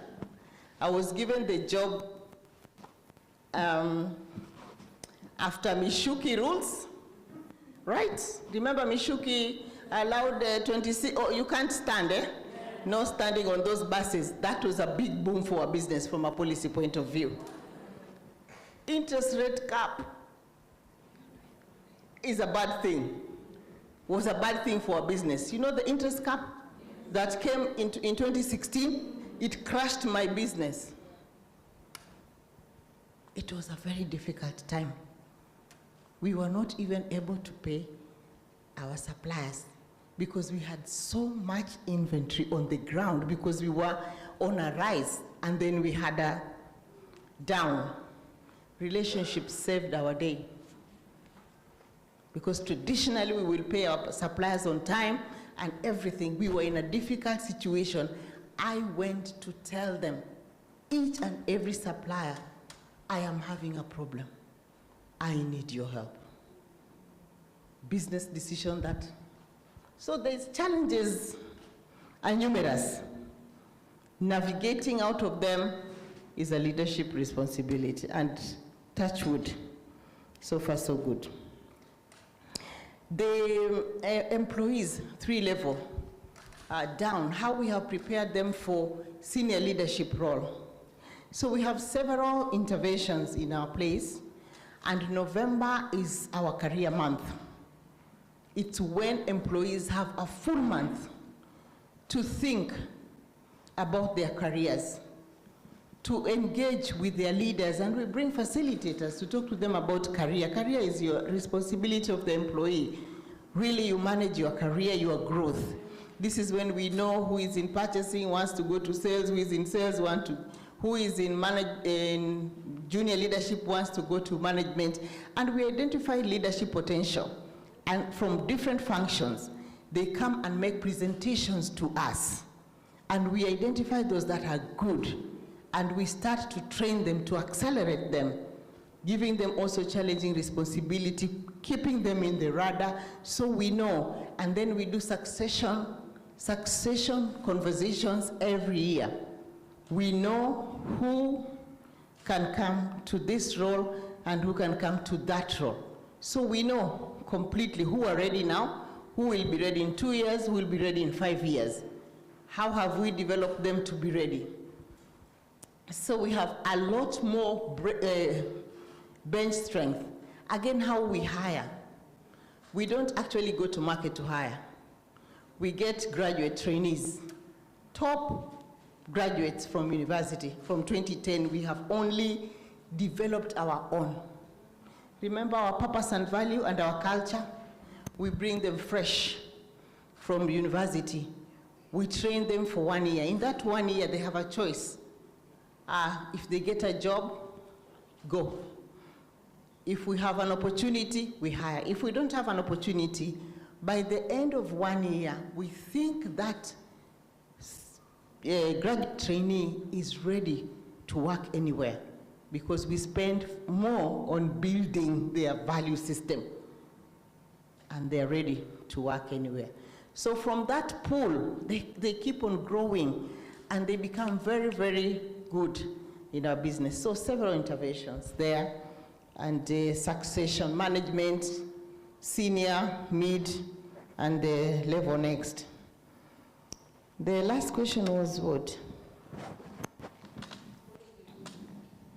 I was given the job after Mishuki rules, right? Remember Mishuki allowed 26, oh, you can't stand, eh? No standing on those buses. That was a big boom for our business from a policy point of view. Interest rate cap is a bad thing, was a bad thing for our business. You know the interest cap that came in 2016? It crushed my business. It was a very difficult time. We were not even able to pay our suppliers because we had so much inventory on the ground because we were on a rise and then we had a down. Relationships saved our day. Because traditionally we will pay our suppliers on time and everything. We were in a difficult situation. I went to tell them, each and every supplier, I am having a problem. I need your help. Business decision that. So these challenges are numerous. Navigating out of them is a leadership responsibility, and touch wood, so far so good. The employees, 3 level down, how we have prepared them for senior leadership role. So we have several interventions in our place, and November is our career month. It's when employees have a full month to think about their careers, to engage with their leaders, and we bring facilitators to talk to them about career. Career is your responsibility of the employee. Really, you manage your career, your growth. This is when we know who is in purchasing, wants to go to sales, who is in sales, who is in junior leadership, wants to go to management. And we identify leadership potential. And from different functions, they come and make presentations to us. And we identify those that are good. And we start to train them, to accelerate them, giving them also challenging responsibility, keeping them in the radar so we know. And then we do succession conversations every year. We know who can come to this role and who can come to that role. So we know completely who are ready now, who will be ready in 2 years, who will be ready in 5 years. How have we developed them to be ready? So we have a lot more bench strength. Again, how we hire. We don't actually go to market to hire. We get graduate trainees, top graduates from university. From 2010, we have only developed our own. Remember our purpose and value and our culture? We bring them fresh from university. We train them for 1 year. In that 1 year, they have a choice. If they get a job, go. If we have an opportunity, we hire. If we don't have an opportunity, by the end of 1 year, we think that a graduate trainee is ready to work anywhere because we spend more on building their value system and they're ready to work anywhere. So from that pool, they keep on growing and they become very, very good in our business. So several interventions there, and succession management, senior, mid, and the level next. The last question was what?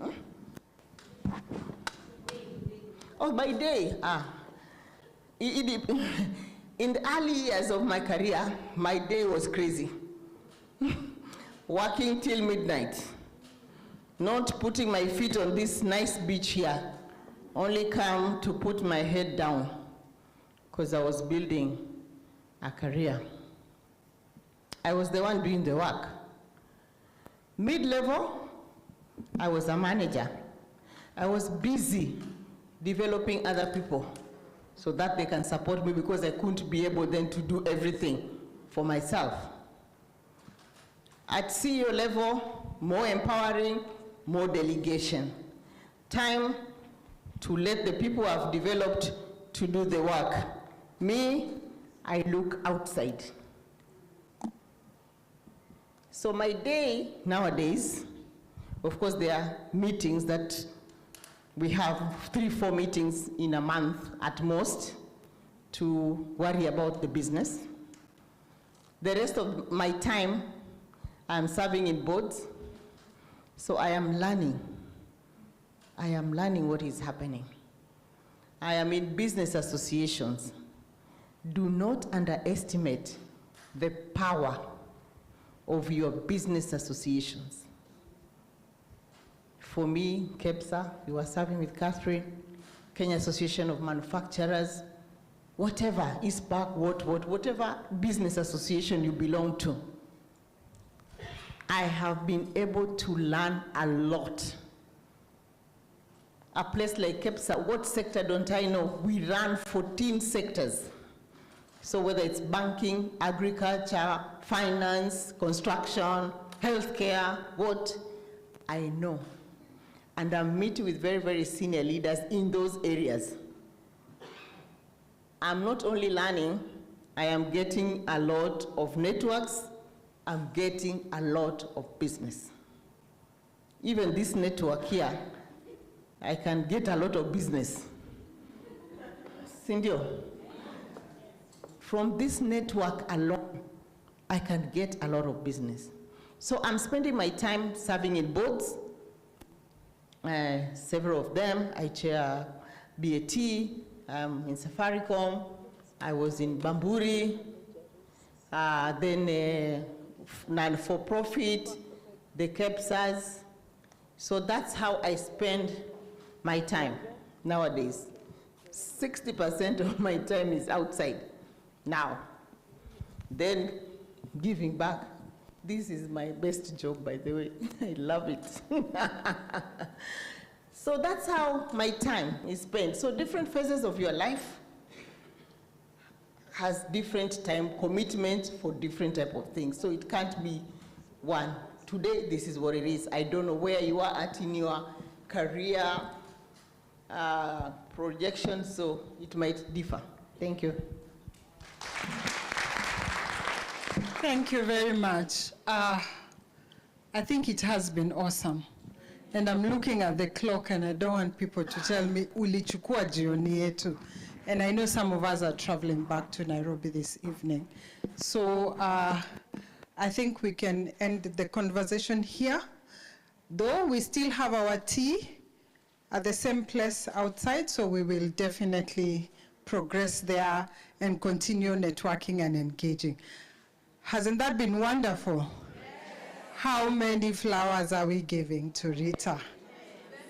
Huh? Oh, by day. In the early years of my career, my day was crazy. Working till midnight, not putting my feet on this nice beach here, only come to put my head down because I was building a career. I was the one doing the work. Mid-level, I was a manager. I was busy developing other people so that they can support me, because I couldn't be able then to do everything for myself. At CEO level, more empowering, more delegation. Time to let the people I've developed to do the work. Me, I look outside. So my day nowadays, of course there are meetings that we have 3-4 meetings in a month at most to worry about the business. The rest of my time, I'm serving in boards, so I am learning. I am learning what is happening. I am in business associations. Do not underestimate the power of your business associations. For me, KEPSA, you are serving with Catherine, Kenya Association of Manufacturers, whatever, ISPAC, whatever business association you belong to. I have been able to learn a lot. A place like KEPSA, what sector don't I know? We run 14 sectors. So whether it's banking, agriculture, finance, construction, healthcare, what, I know. And I'm meeting with very, very senior leaders in those areas. I'm not only learning, I am getting a lot of networks, I'm getting a lot of business. Even this network here, I can get a lot of business. Cindy, from this network alone, I can get a lot of business. So I'm spending my time serving in boards, several of them. I chair BAT, in Safaricom, I was in Bamburi, then non-for-profit, the KEPSAs. So that's how I spend my time nowadays. 60% of my time is outside now. Then giving back. This is my best job, by the way. I love it. So that's how my time is spent. So different phases of your life has different time commitment for different type of things. So it can't be one. Today, this is what it is. I don't know where you are at in your career projection, so it might differ. Thank you. Thank you very much. I think it has been awesome. And I'm looking at the clock and I don't want people to tell me, ulichukua jioni yetu. And I know some of us are traveling back to Nairobi this evening. So I think we can end the conversation here. Though we still have our tea at the same place outside, so we will definitely progress there and continue networking and engaging. Hasn't that been wonderful? Yes. How many flowers are we giving to Rita?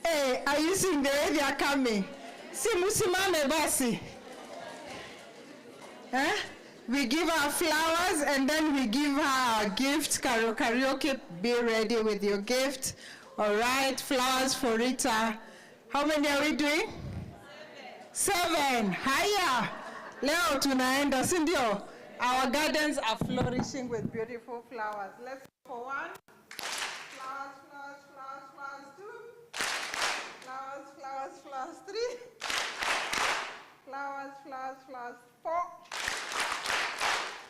Hey, are you seeing the way they are coming? Simusimame basi. We give her flowers and then we give her a gift. Karaoke, be ready with your gift. All right, flowers for Rita. How many are we doing? 7. Haya. Leo tunaenda, si ndio? Our gardens are flourishing with beautiful flowers. Let's go for 1. Flowers, flowers, flowers, flowers. 2. Flowers, flowers, flowers. 3. Flowers, flowers, flowers. 4.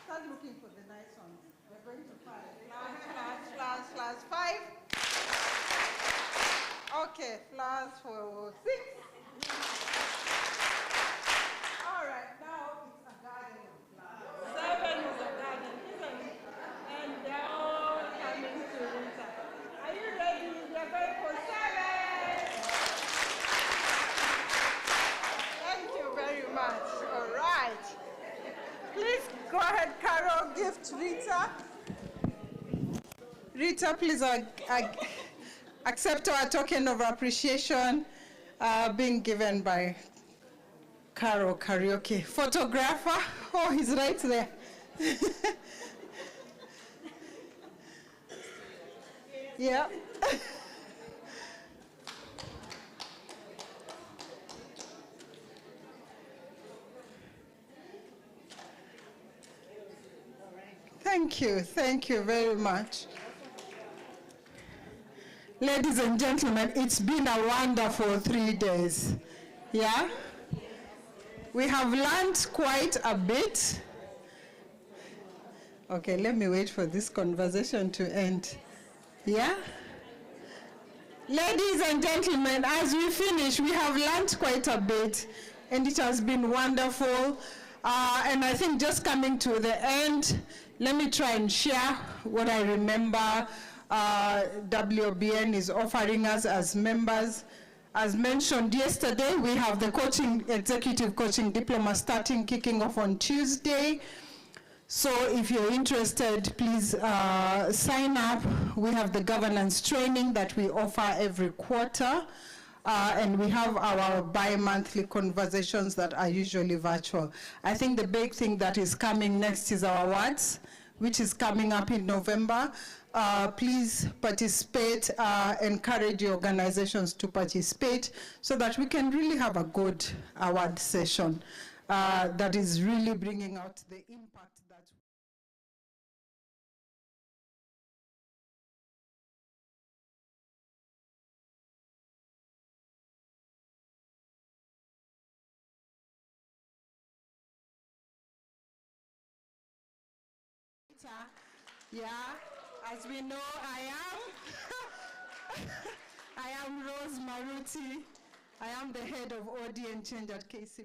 Start looking for the nice ones. We're going to 5. Flowers, flowers, flowers, flowers. 5. Okay, flowers for 6. All right, now it's a garden of flowers. 7 is a garden, isn't it? And they're all coming to Rita. Are you ready? We're going for 7. Thank you very much. All right. Please go ahead, Carol, gift Rita. Rita, please accept our token of appreciation being given by Carol Karaoke. Photographer, oh, he's right there. Yeah. Thank you very much. Ladies and gentlemen, it's been a wonderful 3 days. Yeah? We have learned quite a bit. Okay, let me wait for this conversation to end. Yeah? Ladies and gentlemen, as we finish, we have learned quite a bit, and it has been wonderful. And I think just coming to the end, let me try and share what I remember WOBN is offering us as members. As mentioned yesterday, we have the executive coaching diploma kicking off on Tuesday. So if you're interested, please sign up. We have the governance training that we offer every quarter. And we have our bi-monthly conversations that are usually virtual. I think the big thing that is coming next is our awards, which is coming up in November. Please participate, encourage your organizations to participate so that we can really have a good award session that is really bringing out the impact that yeah, as we know, I am Rose Maruti. I am the head of OD and Change at KCB.